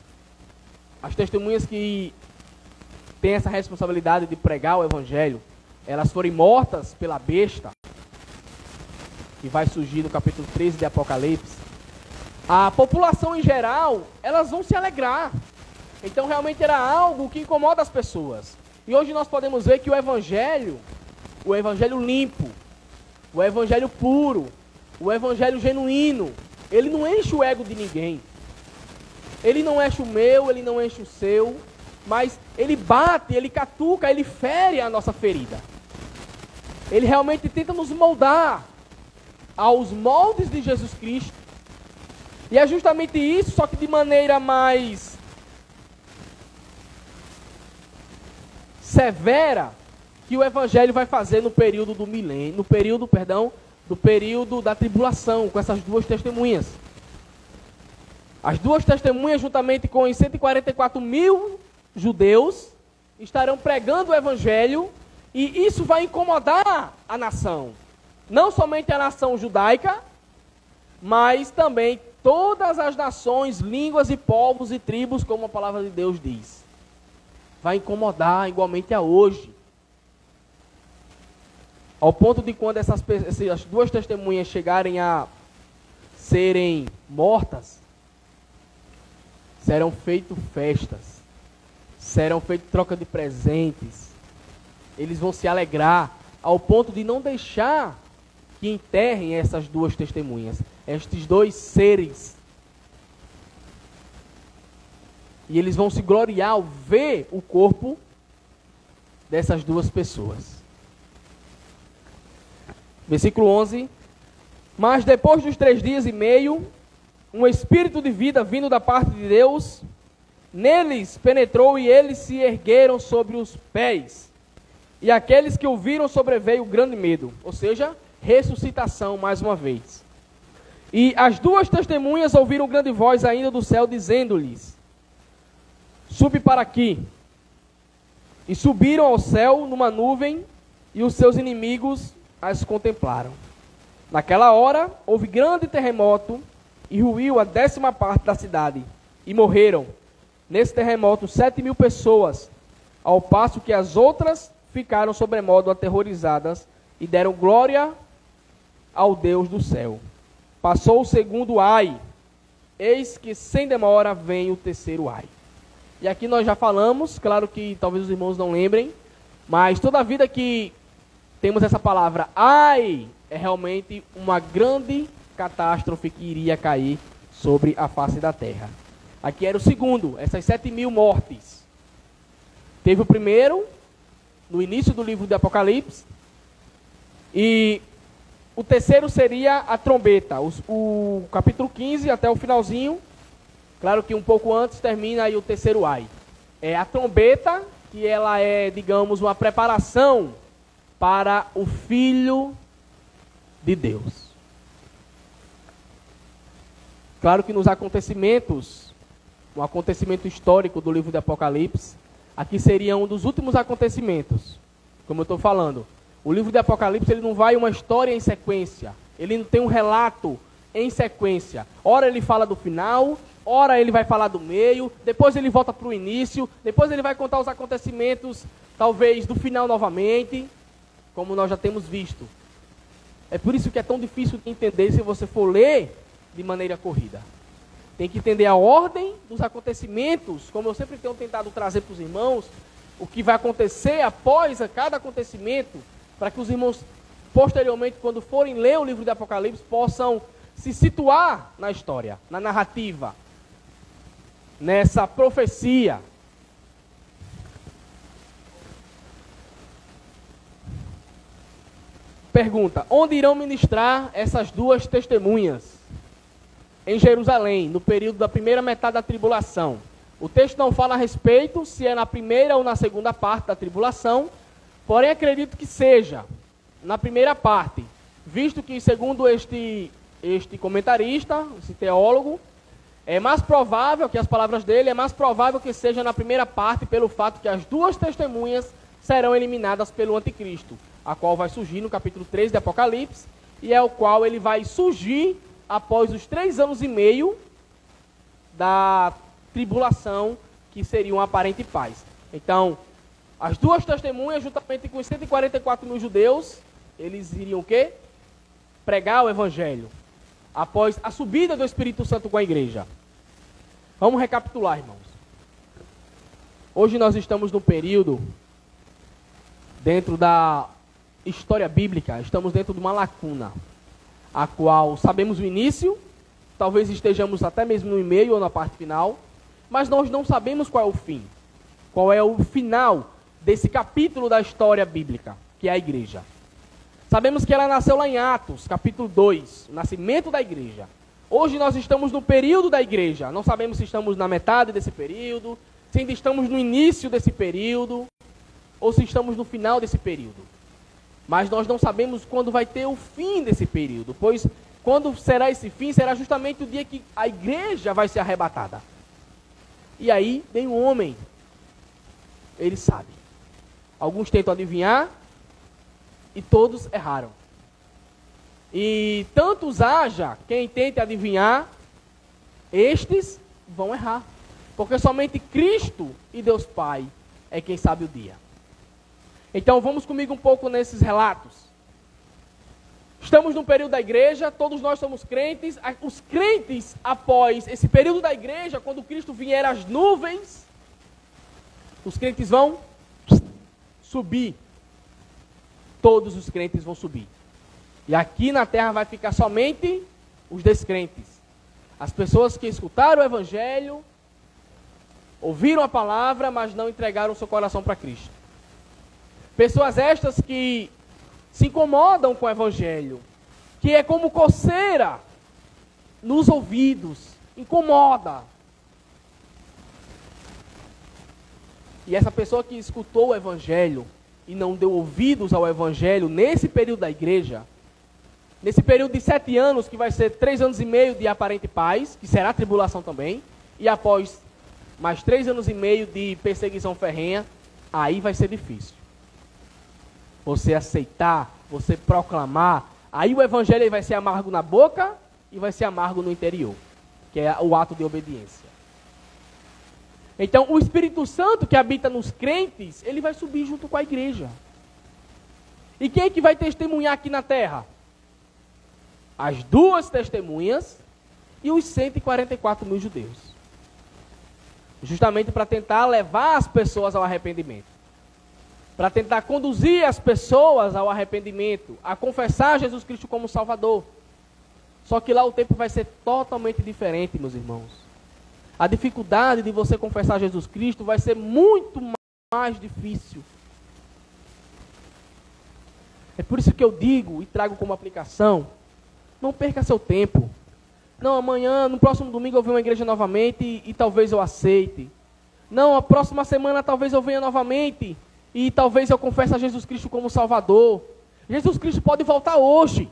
as testemunhas que têm essa responsabilidade de pregar o Evangelho, elas forem mortas pela besta, que vai surgir no capítulo 13 de Apocalipse, a população em geral, elas vão se alegrar. Então realmente era algo que incomoda as pessoas. E hoje nós podemos ver que o Evangelho limpo, o Evangelho puro, o Evangelho genuíno, ele não enche o ego de ninguém. Ele não enche o meu, ele não enche o seu, mas ele bate, ele catuca, ele fere a nossa ferida. Ele realmente tenta nos moldar aos moldes de Jesus Cristo. E é justamente isso, só que de maneira mais severa, que o Evangelho vai fazer no período do milênio, do período da tribulação, com essas duas testemunhas. As duas testemunhas, juntamente com os 144 mil judeus, estarão pregando o Evangelho, e isso vai incomodar a nação. Não somente a nação judaica, mas também todas as nações, línguas e povos e tribos, como a palavra de Deus diz. Vai incomodar igualmente a hoje. Ao ponto de quando essas duas testemunhas chegarem a serem mortas, serão feitas festas, serão feitas troca de presentes, eles vão se alegrar, ao ponto de não deixar que enterrem essas duas testemunhas, estes 2 seres. E eles vão se gloriar ao ver o corpo dessas 2 pessoas. Versículo 11. Mas depois dos 3 dias e meio, um espírito de vida vindo da parte de Deus, neles penetrou e eles se ergueram sobre os pés. E aqueles que o viram sobreveio grande medo. Ou seja, ressuscitação mais uma vez. E as 2 testemunhas ouviram grande voz ainda do céu, dizendo-lhes: Sube para aqui. E subiram ao céu numa nuvem, e os seus inimigos as contemplaram. Naquela hora, houve grande terremoto, e ruiu a 10ª parte da cidade, e morreram, nesse terremoto, 7.000 pessoas, ao passo que as outras ficaram sobremodo aterrorizadas, e deram glória ao Deus do céu. Passou o 2º ai, eis que sem demora vem o 3º ai. E aqui nós já falamos, claro que talvez os irmãos não lembrem, mas toda vida que temos essa palavra ai, é realmente uma grande catástrofe que iria cair sobre a face da terra. Aqui era o 2º, essas 7.000 mortes. Teve o primeiro, no início do livro de Apocalipse, e o 3º seria a trombeta, o capítulo 15 até o finalzinho. Claro que um pouco antes termina aí o 3º ai. É a trombeta, que ela é, digamos, uma preparação para o Filho de Deus. Claro que nos acontecimentos, o acontecimento histórico do livro de Apocalipse, aqui seria um dos últimos acontecimentos. Como eu estou falando, o livro de Apocalipse ele não vai uma história em sequência. Ele não tem um relato em sequência. Ora ele fala do final, ora ele vai falar do meio, depois ele volta para o início, depois ele vai contar os acontecimentos, talvez, do final novamente, como nós já temos visto. É por isso que é tão difícil de entender se você for ler de maneira corrida. Tem que entender a ordem dos acontecimentos, como eu sempre tenho tentado trazer para os irmãos, o que vai acontecer após cada acontecimento, para que os irmãos, posteriormente, quando forem ler o livro de Apocalipse, possam se situar na história, na narrativa, nessa profecia. Pergunta: onde irão ministrar essas duas testemunhas? Em Jerusalém, no período da primeira metade da tribulação. O texto não fala a respeito se é na primeira ou na segunda parte da tribulação, porém acredito que seja na primeira parte, visto que, segundo este comentarista, esse teólogo, é mais provável que as palavras dele, é mais provável que seja na primeira parte, pelo fato que as duas testemunhas serão eliminadas pelo anticristo, a qual vai surgir no capítulo 3 de Apocalipse, e é o qual ele vai surgir após os 3 anos e meio da tribulação, que seria uma aparente paz. Então, as duas testemunhas, juntamente com os 144 mil judeus, eles iriam o quê? Pregar o evangelho, após a subida do Espírito Santo com a igreja. Vamos recapitular, irmãos. Hoje nós estamos num período, dentro da história bíblica, estamos dentro de uma lacuna, a qual sabemos o início, talvez estejamos até mesmo no meio ou na parte final, mas nós não sabemos qual é o fim, qual é o final desse capítulo da história bíblica, que é a igreja. Sabemos que ela nasceu lá em Atos, capítulo 2, o nascimento da igreja. Hoje nós estamos no período da igreja, não sabemos se estamos na metade desse período, se ainda estamos no início desse período, ou se estamos no final desse período. Mas nós não sabemos quando vai ter o fim desse período, pois quando será esse fim, será justamente o dia que a igreja vai ser arrebatada. E aí vem um homem, ele sabe. Alguns tentam adivinhar, e todos erraram. E tantos haja quem tente adivinhar, estes vão errar. Porque somente Cristo e Deus Pai é quem sabe o dia. Então vamos comigo um pouco nesses relatos. Estamos no período da igreja, todos nós somos crentes. Os crentes, após esse período da igreja, quando Cristo vier às nuvens, os crentes vão subir. Todos os crentes vão subir. E aqui na terra vai ficar somente os descrentes. As pessoas que escutaram o evangelho, ouviram a palavra, mas não entregaram seu coração para Cristo. Pessoas estas que se incomodam com o evangelho, que é como coceira nos ouvidos, incomoda. E essa pessoa que escutou o evangelho e não deu ouvidos ao evangelho nesse período da igreja, nesse período de 7 anos, que vai ser 3 anos e meio de aparente paz, que será tribulação também, e após mais 3 anos e meio de perseguição ferrenha, aí vai ser difícil. Você aceitar, você proclamar, aí o evangelho vai ser amargo na boca e vai ser amargo no interior, que é o ato de obediência. Então, o Espírito Santo que habita nos crentes, ele vai subir junto com a igreja. E quem é que vai testemunhar aqui na terra? As duas testemunhas e os 144 mil judeus. Justamente para tentar levar as pessoas ao arrependimento. Para tentar conduzir as pessoas ao arrependimento, a confessar Jesus Cristo como Salvador. Só que lá o tempo vai ser totalmente diferente, meus irmãos. A dificuldade de você confessar Jesus Cristo vai ser muito mais difícil. É por isso que eu digo e trago como aplicação, não perca seu tempo. Não, amanhã, no próximo domingo eu venho à igreja novamente e talvez eu aceite. Não, a próxima semana talvez eu venha novamente e talvez eu confesse a Jesus Cristo como Salvador. Jesus Cristo pode voltar hoje.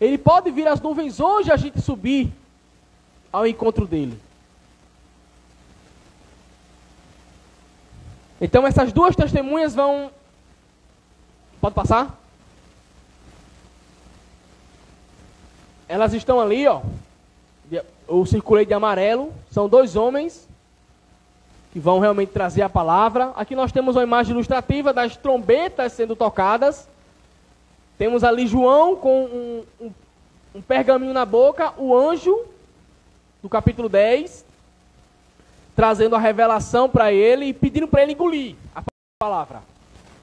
Ele pode vir às nuvens hoje e a gente subir ao encontro dele. Então essas duas testemunhas vão... Pode passar? elas estão ali, ó. Eu circulei de amarelo. São 2 homens que vão realmente trazer a palavra. Aqui nós temos uma imagem ilustrativa das trombetas sendo tocadas. Temos ali João com um pergaminho na boca, o anjo do capítulo 10, trazendo a revelação para ele e pedindo para ele engolir a palavra,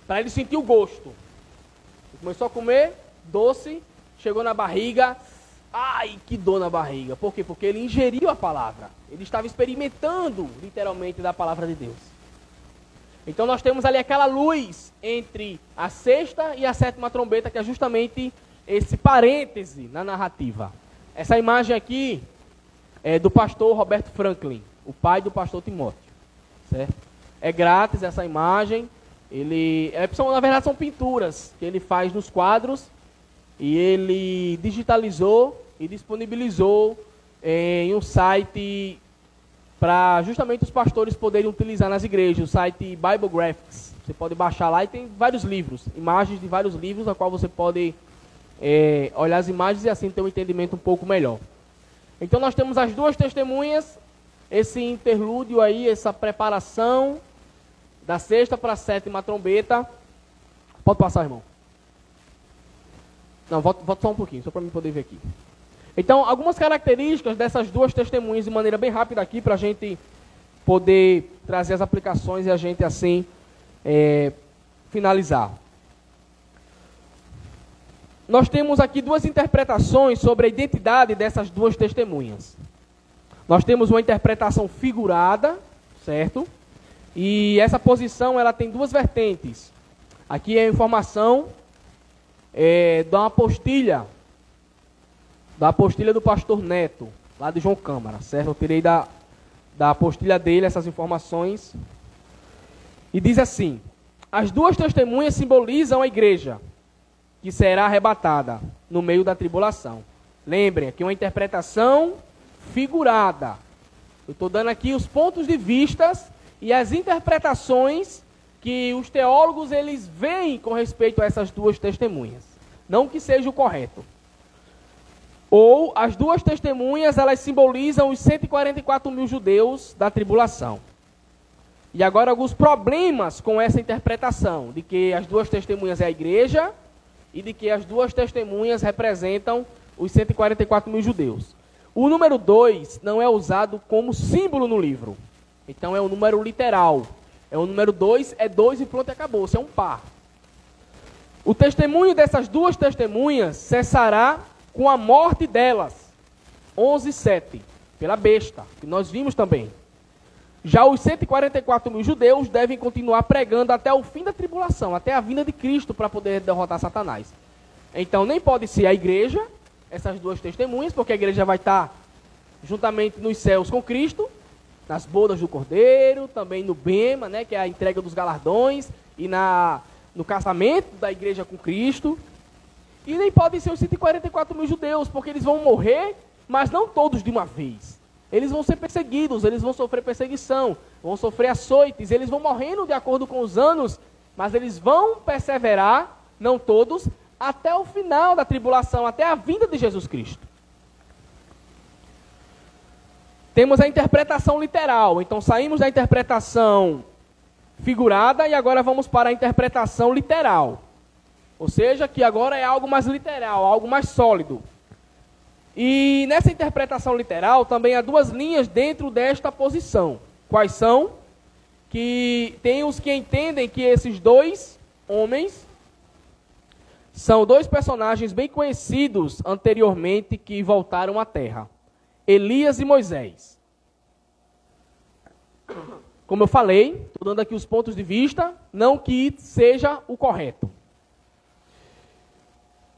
para ele sentir o gosto. Ele começou a comer, doce, chegou na barriga, ai, que dor na barriga. Por quê? Porque ele ingeriu a palavra. Ele estava experimentando, literalmente, da palavra de Deus. Então nós temos ali aquela luz entre a 6ª e a 7ª trombeta, que é justamente esse parêntese na narrativa. Essa imagem aqui é do pastor Roberto Franklin, o pai do pastor Timóteo. Certo? É grátis essa imagem. Na verdade são pinturas que ele faz nos quadros e ele digitalizou e disponibilizou em um site para justamente os pastores poderem utilizar nas igrejas, o site Bible Graphics. Você pode baixar lá e tem vários livros, imagens de vários livros, a qual você pode olhar as imagens e assim ter um entendimento um pouco melhor. Então nós temos as 2 testemunhas, esse interlúdio aí, essa preparação da 6ª para a 7ª trombeta. Pode passar, irmão. Não, volta só um pouquinho, só para mim poder ver aqui. Então, algumas características dessas 2 testemunhas de maneira bem rápida aqui, para a gente poder trazer as aplicações e a gente assim finalizar. Nós temos aqui 2 interpretações sobre a identidade dessas 2 testemunhas. Nós temos uma interpretação figurada, certo? E essa posição ela tem 2 vertentes. Aqui é a informação da apostilha do pastor Neto, lá de João Câmara, certo? Eu tirei da apostilha dele essas informações. E diz assim: as 2 testemunhas simbolizam a igreja, que será arrebatada no meio da tribulação. Lembrem, aqui uma interpretação figurada. Eu estou dando aqui os pontos de vistas e as interpretações que os teólogos eles veem com respeito a essas 2 testemunhas. Não que seja o correto. Ou as 2 testemunhas, elas simbolizam os 144 mil judeus da tribulação. E agora alguns problemas com essa interpretação, de que as 2 testemunhas é a igreja e de que as 2 testemunhas representam os 144 mil judeus. O número 2 não é usado como símbolo no livro. Então é um número literal. É o número 2, é 2 e pronto, acabou. Isso é um par. O testemunho dessas 2 testemunhas cessará com a morte delas. 11:7, pela besta, que nós vimos também. Já os 144 mil judeus devem continuar pregando até o fim da tribulação, até a vinda de Cristo para poder derrotar Satanás. Então nem pode ser a igreja, essas 2 testemunhas, porque a igreja vai estar juntamente nos céus com Cristo, nas bodas do Cordeiro, também no Bema, né, que é a entrega dos galardões, e no casamento da igreja com Cristo. E nem podem ser os 144 mil judeus, porque eles vão morrer, mas não todos de uma vez. Eles vão ser perseguidos, eles vão sofrer perseguição, vão sofrer açoites, eles vão morrendo de acordo com os anos, mas eles vão perseverar, não todos, até o final da tribulação, até a vinda de Jesus Cristo. Temos a interpretação literal, então saímos da interpretação figurada e agora vamos para a interpretação literal. Ou seja, que agora é algo mais literal, algo mais sólido. E nessa interpretação literal também há 2 linhas dentro desta posição. Quais são? Que tem os que entendem que esses 2 homens são 2 personagens bem conhecidos anteriormente que voltaram à terra. Elias e Moisés. Como eu falei, estou dando aqui os pontos de vista, não que seja o correto.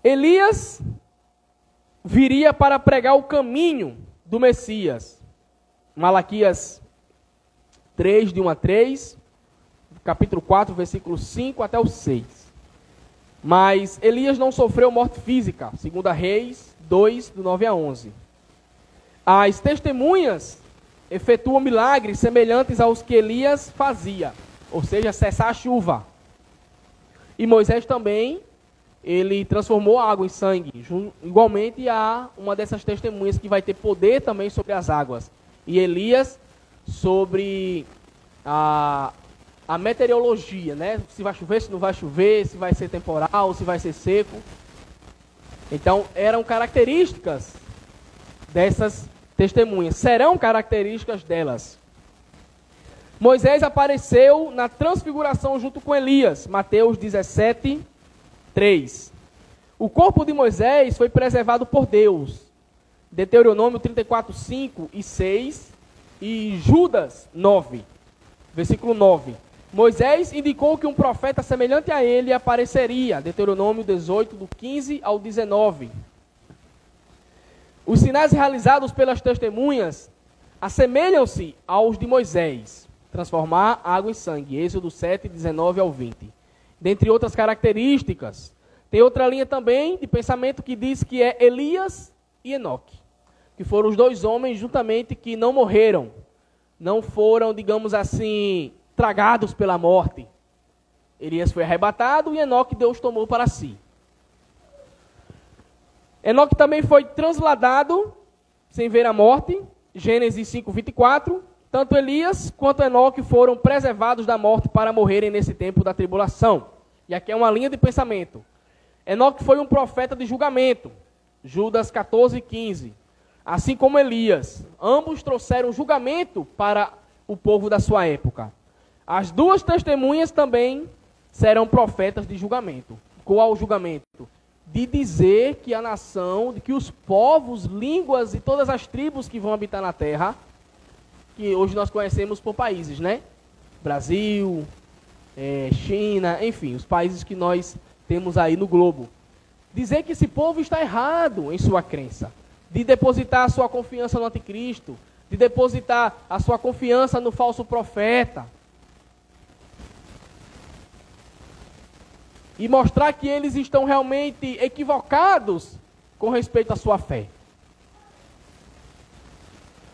Elias viria para pregar o caminho do Messias. Malaquias 3, de 1 a 3, capítulo 4, versículo 5 até o 6. Mas Elias não sofreu morte física, 2 Reis 2, do 9 a 11. As testemunhas efetuam milagres semelhantes aos que Elias fazia, ou seja, cessar a chuva. E Moisés também ele transformou a água em sangue. Igualmente há uma dessas testemunhas que vai ter poder também sobre as águas. E Elias sobre a meteorologia, né? Se vai chover, se não vai chover, se vai ser temporal, se vai ser seco. Então, eram características dessas testemunhas. Serão características delas. Moisés apareceu na transfiguração junto com Elias. Mateus 17, 3. O corpo de Moisés foi preservado por Deus. Deuteronômio 34, 5 e 6. E Judas 9, versículo 9. Moisés indicou que um profeta semelhante a ele apareceria. Deuteronômio 18, do 15 ao 19. Os sinais realizados pelas testemunhas assemelham-se aos de Moisés. Transformar água em sangue. Êxodo 7, 19 ao 20. Dentre outras características, tem outra linha também de pensamento que diz que é Elias e Enoque, que foram os dois homens juntamente que não morreram, não foram, digamos assim, tragados pela morte. Elias foi arrebatado e Enoque Deus tomou para si. Enoque também foi transladado sem ver a morte, Gênesis 5, 24. Tanto Elias quanto Enoque foram preservados da morte para morrerem nesse tempo da tribulação. E aqui é uma linha de pensamento. Enoque foi um profeta de julgamento, Judas 14, 15. Assim como Elias, ambos trouxeram julgamento para o povo da sua época. As duas testemunhas também serão profetas de julgamento. Qual o julgamento? De dizer que a nação, de que os povos, línguas e todas as tribos que vão habitar na terra, que hoje nós conhecemos por países, né? Brasil, China, enfim, os países que nós temos aí no globo. Dizer que esse povo está errado em sua crença, de depositar a sua confiança no anticristo, de depositar a sua confiança no falso profeta. E mostrar que eles estão realmente equivocados com respeito à sua fé.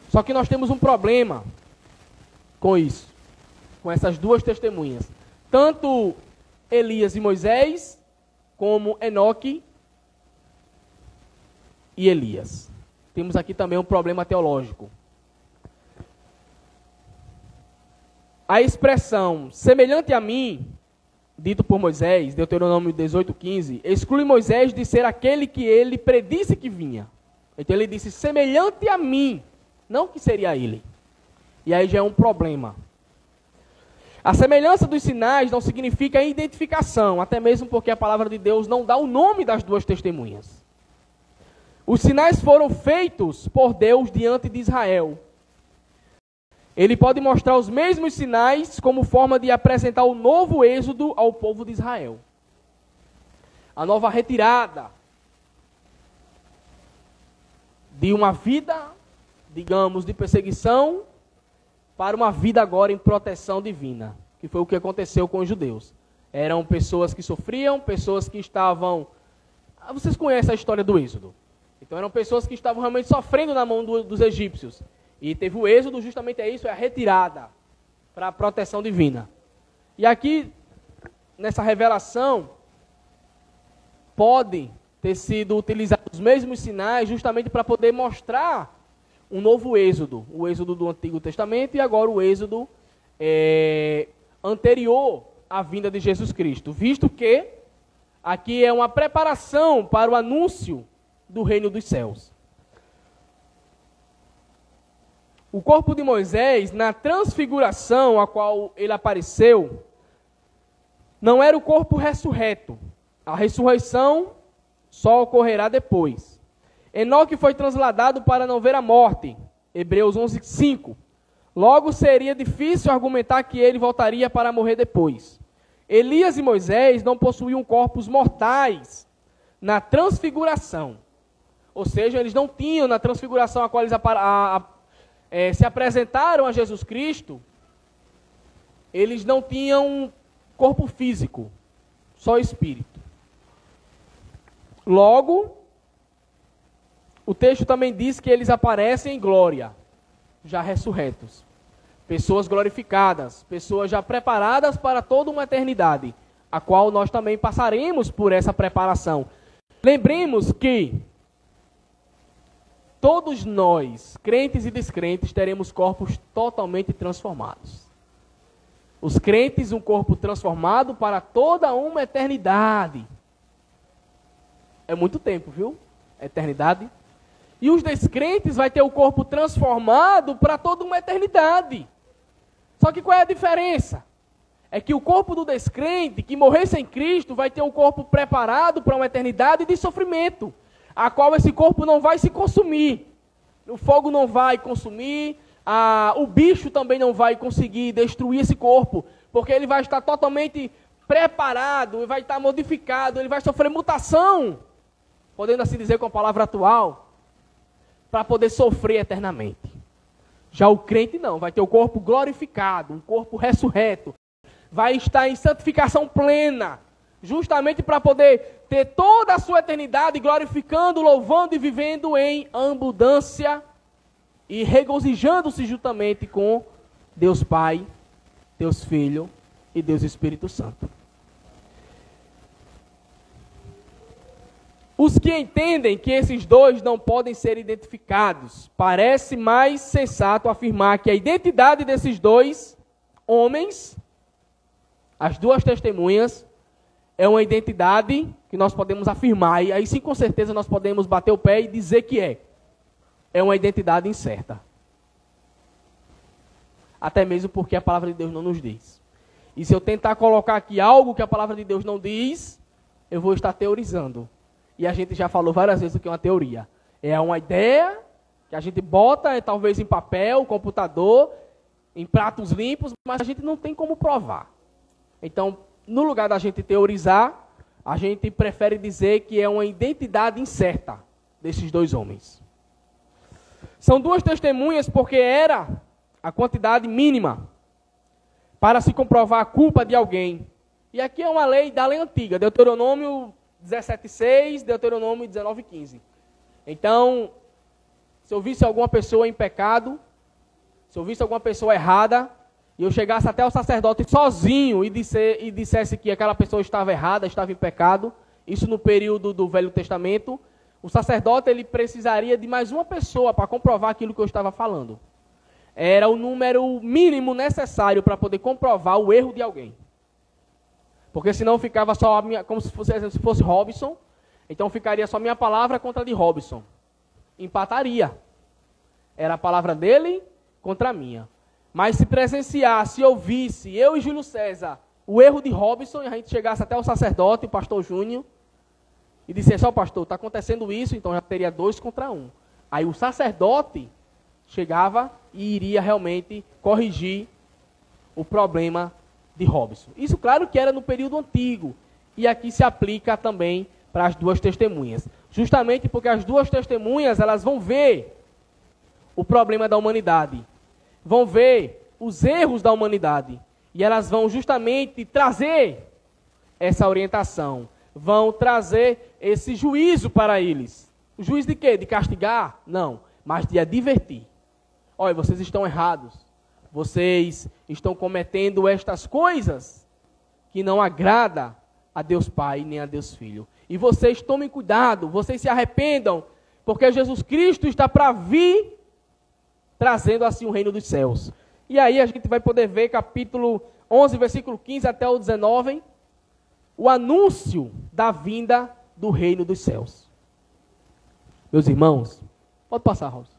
Só que nós temos um problema com isso, com essas duas testemunhas. Tanto Elias e Moisés, como Enoque e Elias. Temos aqui também um problema teológico. A expressão semelhante a mim, dito por Moisés, Deuteronômio 18, 15, exclui Moisés de ser aquele que ele predisse que vinha. Então ele disse semelhante a mim, não que seria ele. E aí já é um problema. A semelhança dos sinais não significa identificação, até mesmo porque a palavra de Deus não dá o nome das duas testemunhas. Os sinais foram feitos por Deus diante de Israel. Ele pode mostrar os mesmos sinais como forma de apresentar o novo êxodo ao povo de Israel. A nova retirada de uma vida, digamos, de perseguição para uma vida agora em proteção divina, que foi o que aconteceu com os judeus. Eram pessoas que sofriam, pessoas que estavam... Vocês conhecem a história do êxodo. Então eram pessoas que estavam realmente sofrendo na mão dos egípcios. E teve o êxodo, justamente é isso, é a retirada para a proteção divina. E aqui, nessa revelação, pode ter sido utilizados os mesmos sinais justamente para poder mostrar um novo êxodo. O êxodo do Antigo Testamento e agora o êxodo anterior à vinda de Jesus Cristo. Visto que aqui é uma preparação para o anúncio do reino dos céus. O corpo de Moisés, na transfiguração a qual ele apareceu, não era o corpo ressurreto. A ressurreição só ocorrerá depois. Enoque foi transladado para não ver a morte. Hebreus 11, 5. Logo seria difícil argumentar que ele voltaria para morrer depois. Elias e Moisés não possuíam corpos mortais na transfiguração. Ou seja, eles não tinham na transfiguração a qual eles se apresentaram a Jesus Cristo, eles não tinham corpo físico, só espírito. Logo, o texto também diz que eles aparecem em glória, já ressurretos. Pessoas glorificadas, pessoas já preparadas para toda uma eternidade. a qual nós também passaremos por essa preparação. Lembremos que todos nós, crentes e descrentes, teremos corpos totalmente transformados. Os crentes, um corpo transformado para toda uma eternidade. É muito tempo, viu? Eternidade. E os descrentes vai ter o corpo transformado para toda uma eternidade. Só que qual é a diferença? É que o corpo do descrente, que morrer sem Cristo, vai ter um corpo preparado para uma eternidade de sofrimento, a qual esse corpo não vai se consumir. O fogo não vai consumir, o bicho também não vai conseguir destruir esse corpo, porque ele vai estar totalmente preparado, ele vai estar modificado, ele vai sofrer mutação, podendo assim dizer com a palavra atual, para poder sofrer eternamente. Já o crente não, vai ter o corpo glorificado, um corpo ressurreto, vai estar em santificação plena, justamente para poder ter toda a sua eternidade glorificando, louvando e vivendo em abundância e regozijando-se juntamente com Deus Pai, Deus Filho e Deus Espírito Santo. Os que entendem que esses dois não podem ser identificados, parece mais sensato afirmar que a identidade desses dois homens, as duas testemunhas, é uma identidade que nós podemos afirmar, e aí sim com certeza nós podemos bater o pé e dizer que é uma identidade incerta. Até mesmo porque a palavra de Deus não nos diz. E se eu tentar colocar aqui algo que a palavra de Deus não diz, eu vou estar teorizando. E a gente já falou várias vezes o que é uma teoria. É uma ideia que a gente bota, talvez em papel, computador, em pratos limpos, mas a gente não tem como provar. Então, no lugar da gente teorizar, a gente prefere dizer que é uma identidade incerta desses dois homens. São duas testemunhas porque era a quantidade mínima para se comprovar a culpa de alguém. E aqui é uma lei da lei antiga, Deuteronômio 17:6, Deuteronômio 19:15. Então, se eu visse alguma pessoa em pecado, se eu visse alguma pessoa errada, e eu chegasse até o sacerdote sozinho e dissesse que aquela pessoa estava errada, estava em pecado, isso no período do Velho Testamento, o sacerdote ele precisaria de mais uma pessoa para comprovar aquilo que eu estava falando. Era o número mínimo necessário para poder comprovar o erro de alguém. Porque senão ficava só, como se fosse Robson, então ficaria só minha palavra contra a de Robson. Empataria. Era a palavra dele contra a minha. Mas se presenciasse, ouvisse, eu e Júlio César, o erro de Robson, e a gente chegasse até o sacerdote, o pastor Júnior, e dissesse, ó pastor, está acontecendo isso, então já teria 2 contra 1. Aí o sacerdote chegava e iria realmente corrigir o problema de Robson. Isso, claro, que era no período antigo. E aqui se aplica também para as duas testemunhas. Justamente porque as duas testemunhas, elas vão ver o problema da humanidade. Vão ver os erros da humanidade. E elas vão justamente trazer essa orientação. Vão trazer esse juízo para eles. O juízo de quê? De castigar? Não. Mas de advertir. Olha, vocês estão errados. Vocês estão cometendo estas coisas que não agrada a Deus Pai nem a Deus Filho. E vocês tomem cuidado, vocês se arrependam, porque Jesus Cristo está para vir trazendo assim o reino dos céus. E aí a gente vai poder ver capítulo 11, versículo 15 até o 19, o anúncio da vinda do reino dos céus. Meus irmãos, pode passar, Rosa.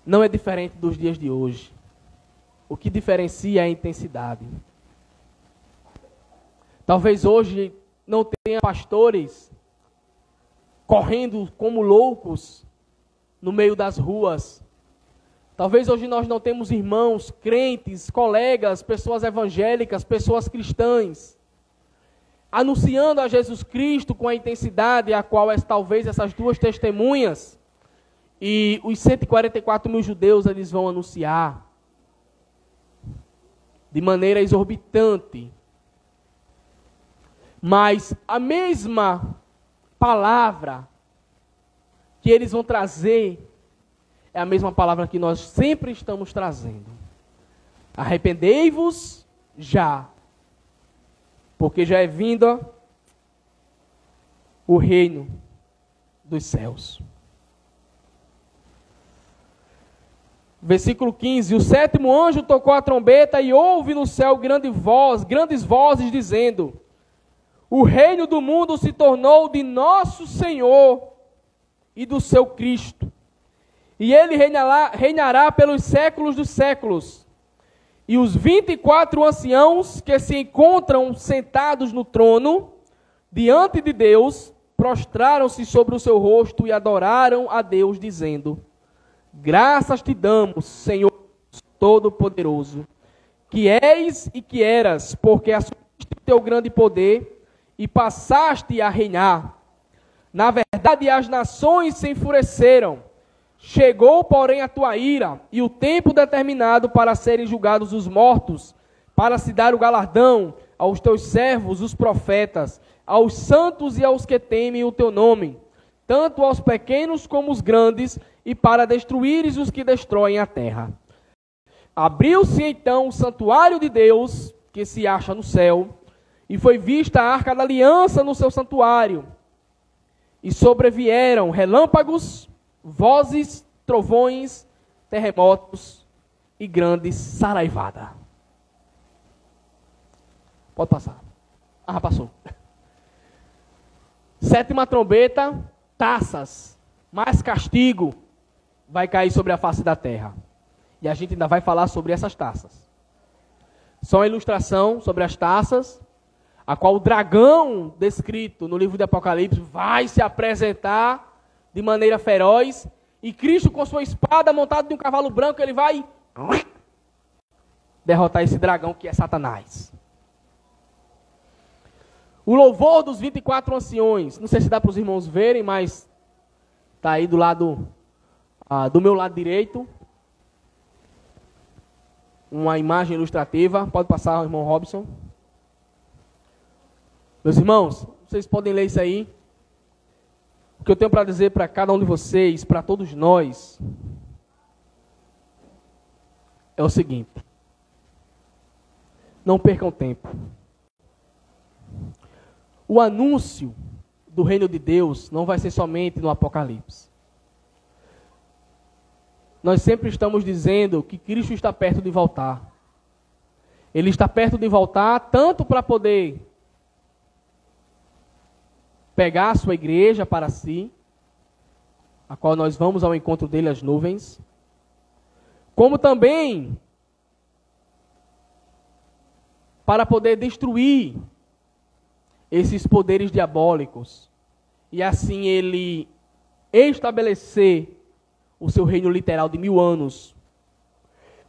Não é diferente dos dias de hoje. O que diferencia é a intensidade. Talvez hoje não tenha pastores correndo como loucos no meio das ruas. Talvez hoje nós não temos irmãos, crentes, colegas, pessoas evangélicas, pessoas cristãs, anunciando a Jesus Cristo com a intensidade a qual talvez essas duas testemunhas e os 144 mil judeus eles vão anunciar de maneira exorbitante. Mas a mesma palavra que eles vão trazer é a mesma palavra que nós sempre estamos trazendo. Arrependei-vos já porque já é vinda o reino dos céus. Versículo 15: o sétimo anjo tocou a trombeta e houve no céu grandes vozes dizendo: o reino do mundo se tornou de nosso Senhor e do seu Cristo, e ele reinará pelos séculos dos séculos. E os 24 anciãos que se encontram sentados no trono, diante de Deus, prostraram-se sobre o seu rosto e adoraram a Deus, dizendo: graças te damos, Senhor Todo-Poderoso, que és e que eras, porque assumiste o teu grande poder e passaste a reinar. Na verdade, as nações se enfureceram. Chegou, porém, a tua ira e o tempo determinado para serem julgados os mortos, para se dar o galardão aos teus servos, os profetas, aos santos e aos que temem o teu nome, tanto aos pequenos como os grandes, e para destruíres os que destroem a terra. Abriu-se então o santuário de Deus, que se acha no céu, e foi vista a arca da aliança no seu santuário. E sobrevieram relâmpagos, vozes, trovões, terremotos e grande saraivada. Pode passar. Ah, passou. Sétima trombeta, taças, mais castigo vai cair sobre a face da terra. E a gente ainda vai falar sobre essas taças. Só uma ilustração sobre as taças, a qual o dragão descrito no livro de Apocalipse vai se apresentar de maneira feroz, e Cristo com sua espada montado em um cavalo branco, ele vai derrotar esse dragão que é Satanás. O louvor dos 24 anciões, não sei se dá para os irmãos verem, mas está aí do lado, do meu lado direito, uma imagem ilustrativa. Pode passar, irmão Robson. Meus irmãos, vocês podem ler isso aí. O que eu tenho para dizer para cada um de vocês, para todos nós, é o seguinte: não percam tempo. O anúncio do reino de Deus não vai ser somente no Apocalipse. Nós sempre estamos dizendo que Cristo está perto de voltar. Ele está perto de voltar tanto para poder pegar a sua igreja para si, a qual nós vamos ao encontro dele as nuvens, como também para poder destruir esses poderes diabólicos, e assim ele estabelecer o seu reino literal de 1000 anos.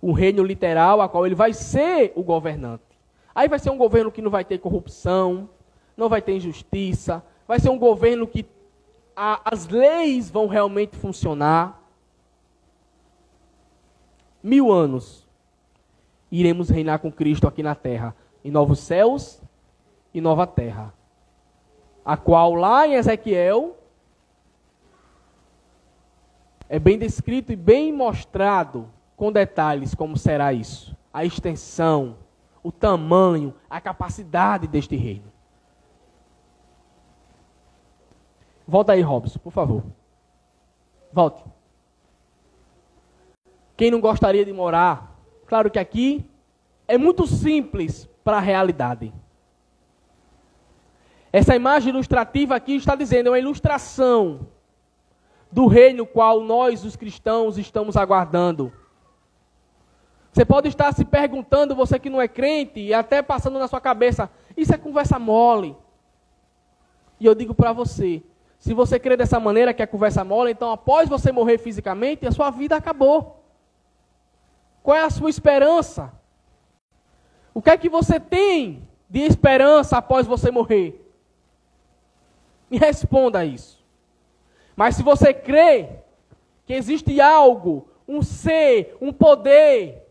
Um reino literal a qual ele vai ser o governante. Aí vai ser um governo que não vai ter corrupção, não vai ter injustiça, vai ser um governo que as leis vão realmente funcionar. 1000 anos iremos reinar com Cristo aqui na terra, em novos céus e nova terra, a qual lá em Ezequiel é bem descrito e bem mostrado com detalhes como será isso, a extensão, o tamanho, a capacidade deste reino. Volta aí, Robson, por favor. Volte. Quem não gostaria de morar? Claro que aqui é muito simples para a realidade. Essa imagem ilustrativa aqui está dizendo, é uma ilustração do reino qual nós, os cristãos, estamos aguardando. Você pode estar se perguntando, você que não é crente, e até passando na sua cabeça, isso é conversa mole. E eu digo para você, se você crê dessa maneira que é conversa mole, então após você morrer fisicamente, a sua vida acabou. Qual é a sua esperança? O que é que você tem de esperança após você morrer? Me responda isso. Mas se você crê que existe algo, um ser, um poder,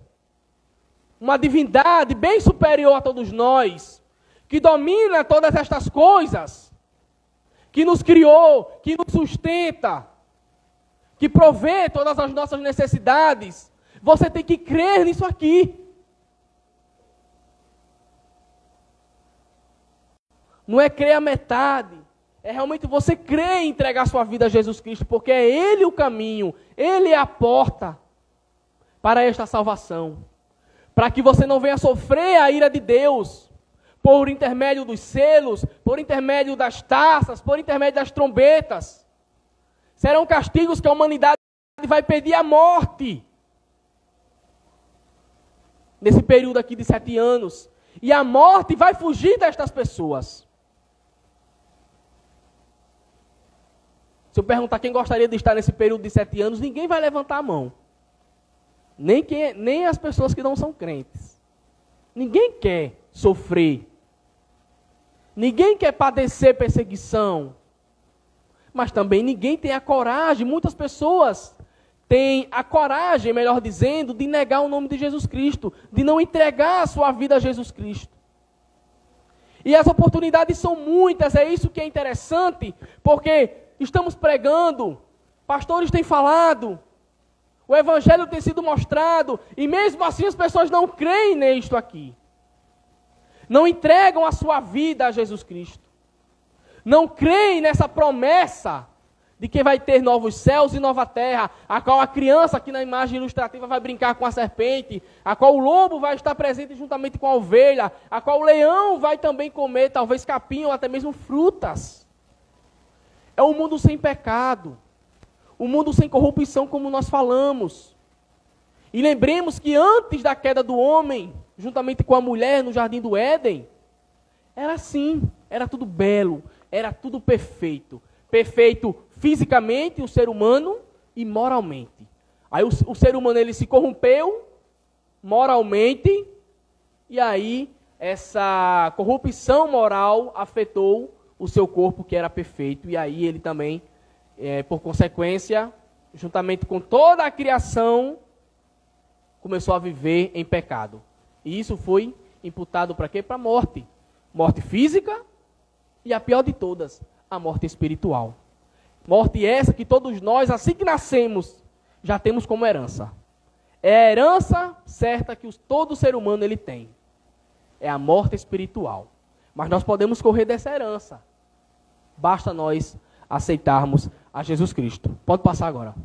uma divindade bem superior a todos nós, que domina todas estas coisas, que nos criou, que nos sustenta, que provê todas as nossas necessidades, você tem que crer nisso aqui. Não é crer a metade. É realmente você crer e entregar sua vida a Jesus Cristo, porque é Ele o caminho, Ele é a porta para esta salvação. Para que você não venha sofrer a ira de Deus, por intermédio dos selos, por intermédio das taças, por intermédio das trombetas. Serão castigos que a humanidade vai pedir a morte. Nesse período aqui de 7 anos. E a morte vai fugir destas pessoas. Se eu perguntar quem gostaria de estar nesse período de 7 anos, ninguém vai levantar a mão. Nem as pessoas que não são crentes. Ninguém quer sofrer. Ninguém quer padecer perseguição. Mas também ninguém tem a coragem, muitas pessoas têm a coragem, melhor dizendo, de negar o nome de Jesus Cristo, de não entregar a sua vida a Jesus Cristo. E as oportunidades são muitas, é isso que é interessante, porque estamos pregando, pastores têm falado, o evangelho tem sido mostrado, e mesmo assim as pessoas não creem nisto aqui. Não entregam a sua vida a Jesus Cristo. Não creem nessa promessa de que vai ter novos céus e nova terra, a qual a criança aqui na imagem ilustrativa vai brincar com a serpente, a qual o lobo vai estar presente juntamente com a ovelha, a qual o leão vai também comer talvez capim ou até mesmo frutas. É um mundo sem pecado, um mundo sem corrupção, como nós falamos. E lembremos que antes da queda do homem, juntamente com a mulher no jardim do Éden, era assim, era tudo belo, era tudo perfeito. Perfeito fisicamente, o ser humano, e moralmente. Aí o ser humano ele se corrompeu moralmente, e aí essa corrupção moral afetou o seu corpo, que era perfeito, e aí ele também, por consequência, juntamente com toda a criação, começou a viver em pecado. E isso foi imputado para quê? Para a morte. Morte física e a pior de todas, a morte espiritual. Morte essa que todos nós, assim que nascemos, já temos como herança. É a herança certa que todo ser humano ele tem. É a morte espiritual. Mas nós podemos correr dessa herança. Basta nós aceitarmos a Jesus Cristo. Pode passar agora.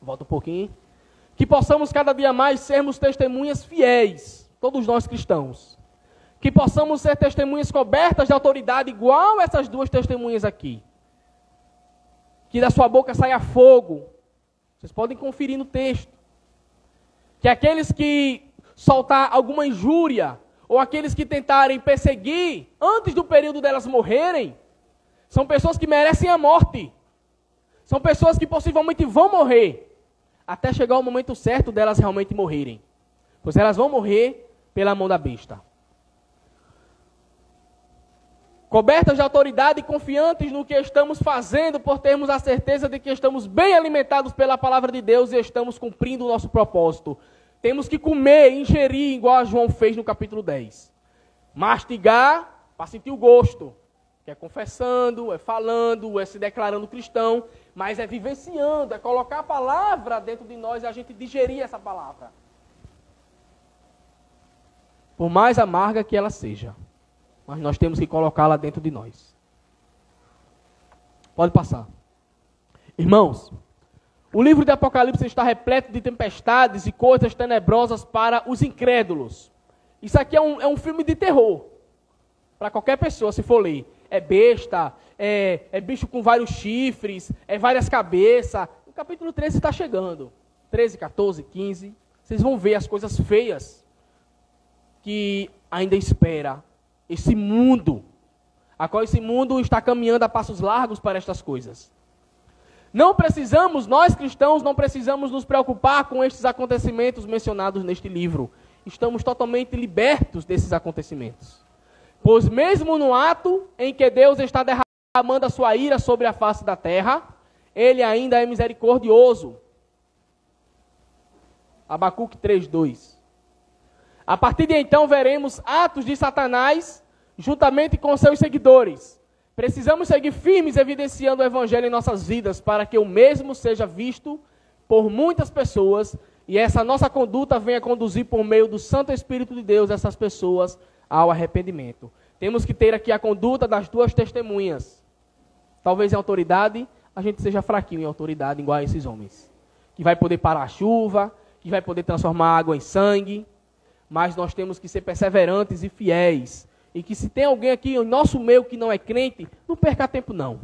Volta um pouquinho. Que possamos cada dia mais sermos testemunhas fiéis, todos nós cristãos. Que possamos ser testemunhas cobertas de autoridade, igual essas duas testemunhas aqui. Que da sua boca saia fogo. Vocês podem conferir no texto. Que aqueles que soltar alguma injúria, ou aqueles que tentarem perseguir, antes do período delas morrerem, são pessoas que merecem a morte. São pessoas que possivelmente vão morrer, até chegar o momento certo delas realmente morrerem. Pois elas vão morrer pela mão da besta. Cobertas de autoridade e confiantes no que estamos fazendo, por termos a certeza de que estamos bem alimentados pela palavra de Deus e estamos cumprindo o nosso propósito. Temos que comer, ingerir, igual a João fez no capítulo 10. Mastigar para sentir o gosto. Que é confessando, é falando, é se declarando cristão, mas é vivenciando, é colocar a palavra dentro de nós e a gente digerir essa palavra. Por mais amarga que ela seja. Mas nós temos que colocá-la dentro de nós. Pode passar. Irmãos, o livro de Apocalipse está repleto de tempestades e coisas tenebrosas para os incrédulos. Isso aqui é um filme de terror. Para qualquer pessoa, se for ler. É besta, é bicho com vários chifres, é várias cabeças. O capítulo 13 está chegando. 13, 14, 15. Vocês vão ver as coisas feias que ainda espera esse mundo, a qual esse mundo está caminhando a passos largos para estas coisas. Não precisamos, nós cristãos, não precisamos nos preocupar com estes acontecimentos mencionados neste livro. Estamos totalmente libertos desses acontecimentos. Pois mesmo no ato em que Deus está derramando a sua ira sobre a face da terra, Ele ainda é misericordioso. Abacuque 3:2. A partir de então veremos atos de Satanás juntamente com seus seguidores. Precisamos seguir firmes evidenciando o Evangelho em nossas vidas para que o mesmo seja visto por muitas pessoas e essa nossa conduta venha conduzir por meio do Santo Espírito de Deus essas pessoas ao arrependimento. Temos que ter aqui a conduta das duas testemunhas. Talvez em autoridade, a gente seja fraquinho em autoridade, igual a esses homens. Que vai poder parar a chuva, que vai poder transformar água em sangue. Mas nós temos que ser perseverantes e fiéis. E que se tem alguém aqui em nosso meio que não é crente, não perca tempo não.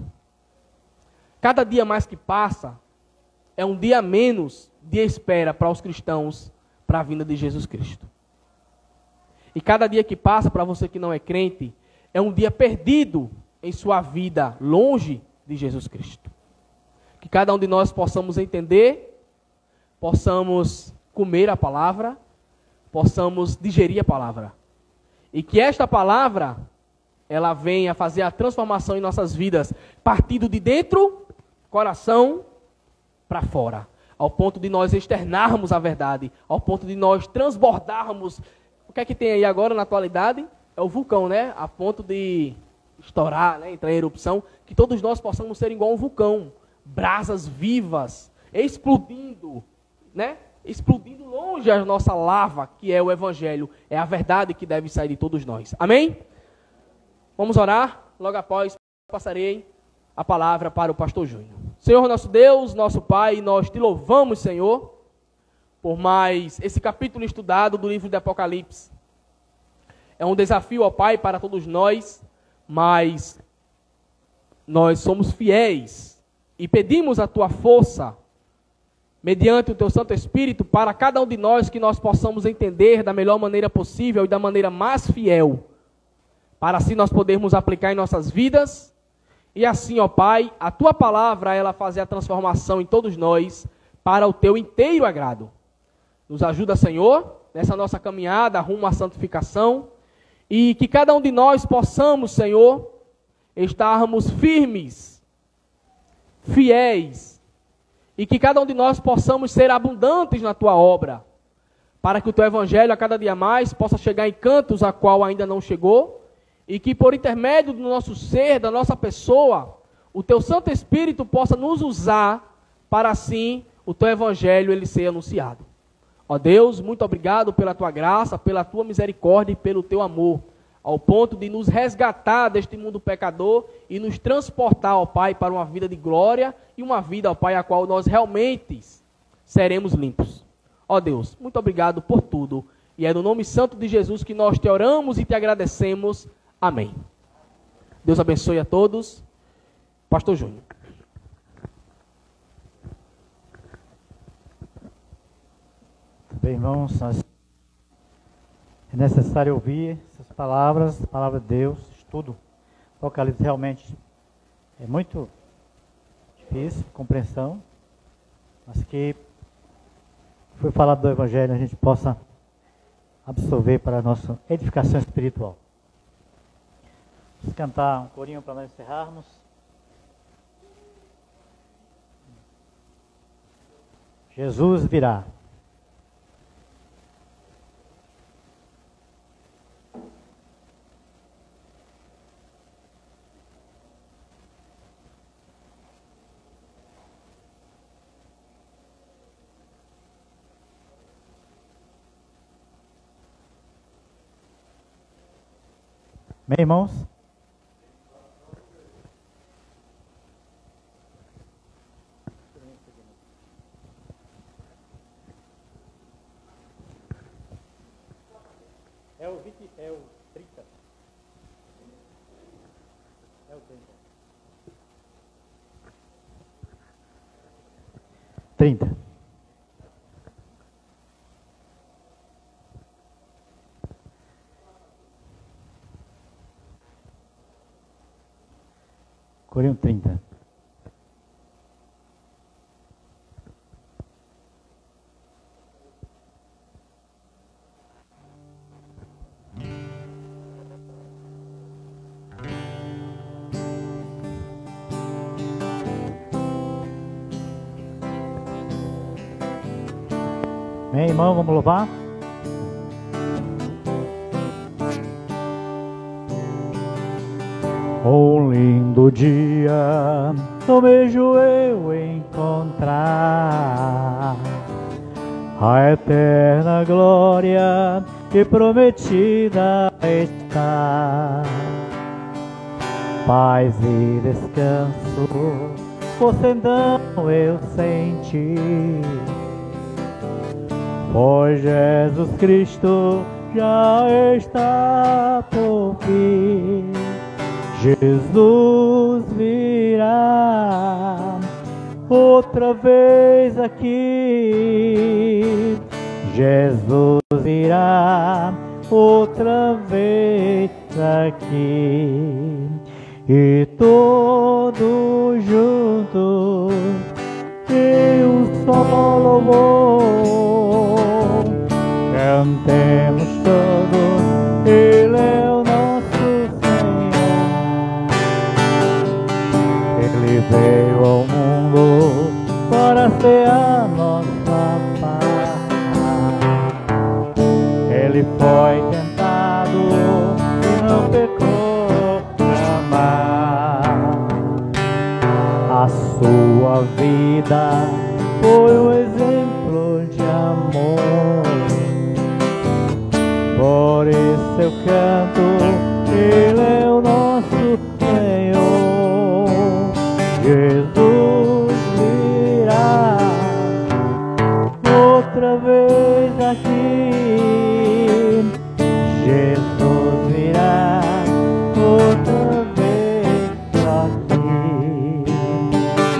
Cada dia mais que passa, é um dia menos de espera para os cristãos para a vinda de Jesus Cristo. E cada dia que passa, para você que não é crente, é um dia perdido em sua vida, longe de Jesus Cristo. Que cada um de nós possamos entender, possamos comer a palavra, possamos digerir a palavra. E que esta palavra, ela venha fazer a transformação em nossas vidas, partindo de dentro, coração, para fora. Ao ponto de nós externarmos a verdade, ao ponto de nós transbordarmos. O que é que tem aí agora na atualidade? É o vulcão, né? A ponto de estourar, né? Entrar em erupção. Que todos nós possamos ser igual um vulcão. Brasas vivas, explodindo, né? Explodindo longe a nossa lava, que é o Evangelho. É a verdade que deve sair de todos nós. Amém? Vamos orar. Logo após, passarei a palavra para o pastor Júnior. Senhor nosso Deus, nosso Pai, nós te louvamos, Senhor, por mais esse capítulo estudado do livro de Apocalipse. É um desafio, ó Pai, para todos nós, mas nós somos fiéis e pedimos a tua força, mediante o teu Santo Espírito, para cada um de nós que nós possamos entender da melhor maneira possível e da maneira mais fiel, para assim nós podermos aplicar em nossas vidas. E assim, ó Pai, a Tua palavra, ela fazer a transformação em todos nós, para o Teu inteiro agrado. Nos ajuda, Senhor, nessa nossa caminhada rumo à santificação, e que cada um de nós possamos, Senhor, estarmos firmes, fiéis, e que cada um de nós possamos ser abundantes na Tua obra, para que o Teu Evangelho, a cada dia mais, possa chegar em cantos a qual ainda não chegou, e que por intermédio do nosso ser, da nossa pessoa, o Teu Santo Espírito possa nos usar para assim o Teu Evangelho ele ser anunciado. Ó Deus, muito obrigado pela Tua graça, pela Tua misericórdia e pelo Teu amor, ao ponto de nos resgatar deste mundo pecador e nos transportar, ó Pai, para uma vida de glória e uma vida, ó Pai, a qual nós realmente seremos limpos. Ó Deus, muito obrigado por tudo, e é no nome santo de Jesus que nós te oramos e te agradecemos. Amém. Deus abençoe a todos. Pastor Júnior. Bem, irmãos, é necessário ouvir essas palavras, a palavra de Deus, estudo. Apocalipse realmente é muito difícil, compreensão, mas que foi falado do Evangelho, a gente possa absorver para a nossa edificação espiritual. Vamos cantar um corinho para nós encerrarmos. Jesus virá. Bem, irmãos? É o 20, é o 30. É o 30. 30. Corinho 30. Bem, irmão, vamos louvar? Um lindo dia, no vejo eu encontrar a eterna glória que prometida está. paz e descanso, você não eu senti. Pois Jesus Cristo já está por vir. Jesus virá outra vez aqui. Jesus virá outra vez aqui. E todos juntos em um só louvor cantemos todos, Ele é o nosso Senhor. Ele veio ao mundo para ser a nossa paz. Ele foi tentado e não pecou jamais. A sua vida foi um exemplo de amor. Por isso eu canto, Ele é o nosso Senhor. Jesus virá outra vez aqui. Jesus virá outra vez aqui.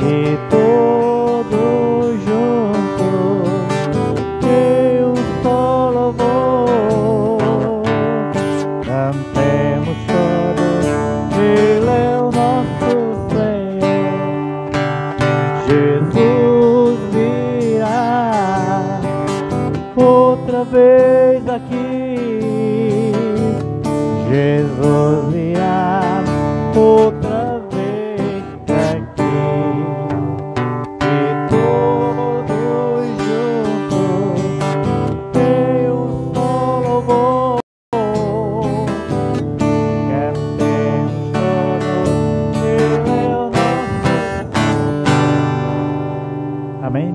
E todos juntos em um só louvor cantemos todos, Ele é o nosso Senhor. Jesus virá outra vez aqui. Jesus virá outra vez aqui. E todos juntos em um só louvor cantemos todos, Ele é o nosso. Amém?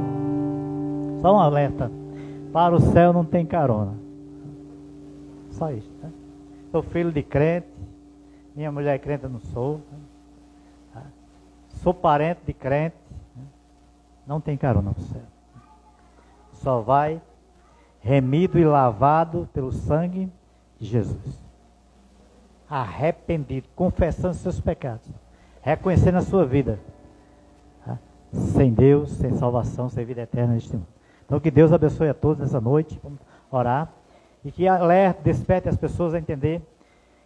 Só um alerta: para o céu não tem carona. Só isso, né? Sou filho de crente, minha mulher é crente, eu não sou. Né? Sou parente de crente, né? Não tem carona para o céu. Só vai remido e lavado pelo sangue de Jesus. Arrependido, confessando seus pecados, reconhecendo a sua vida. Tá? Sem Deus, sem salvação, sem vida eterna neste mundo. Então que Deus abençoe a todos nessa noite. Vamos orar. E que alerte, desperte as pessoas a entender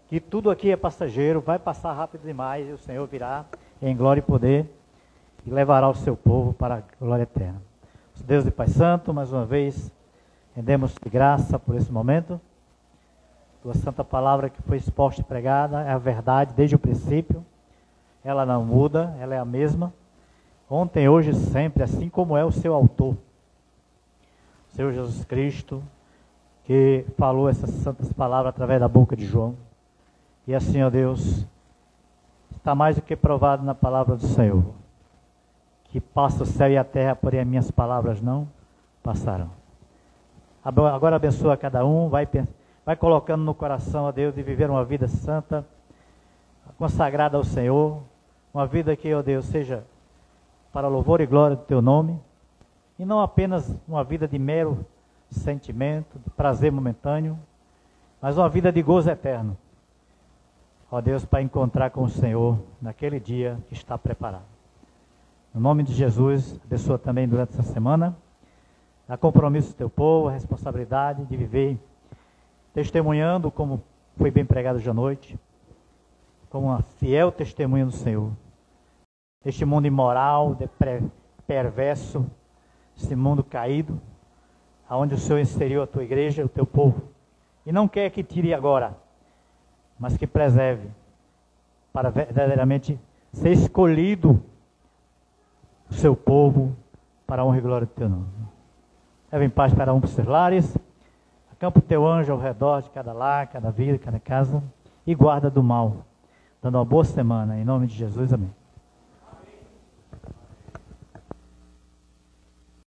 que tudo aqui é passageiro, vai passar rápido demais e o Senhor virá em glória e poder e levará o seu povo para a glória eterna. Deus e Pai Santo, mais uma vez, rendemos de graça por esse momento. Tua santa palavra que foi exposta e pregada é a verdade desde o princípio. Ela não muda, ela é a mesma. Ontem, hoje e sempre, assim como é o seu autor. O Senhor Jesus Cristo, que falou essas santas palavras através da boca de João. E assim, ó Deus, está mais do que provado na palavra do Senhor, que passa o céu e a terra, porém as minhas palavras não passarão. Agora abençoa cada um, vai colocando no coração, ó Deus, de viver uma vida santa, consagrada ao Senhor, uma vida que, ó Deus, seja para louvor e glória do Teu nome, e não apenas uma vida de mero sentimento, de prazer momentâneo, mas uma vida de gozo eterno. Ó Deus, para encontrar com o Senhor naquele dia que está preparado. No nome de Jesus, abençoa também durante essa semana, dá compromisso do Teu povo, a responsabilidade de viver testemunhando, como foi bem pregado hoje à noite, como uma fiel testemunha do Senhor. Este mundo imoral, perverso, esse mundo caído, aonde o Senhor inseriu a Tua igreja, o Teu povo, e não quer que tire agora, mas que preserve, para verdadeiramente ser escolhido o Seu povo, para a honra e glória do Teu nome. Leve em paz para um para os seus lares, acampa o Teu anjo ao redor de cada lar, cada vida, cada casa, e guarda do mal, dando uma boa semana, em nome de Jesus, amém.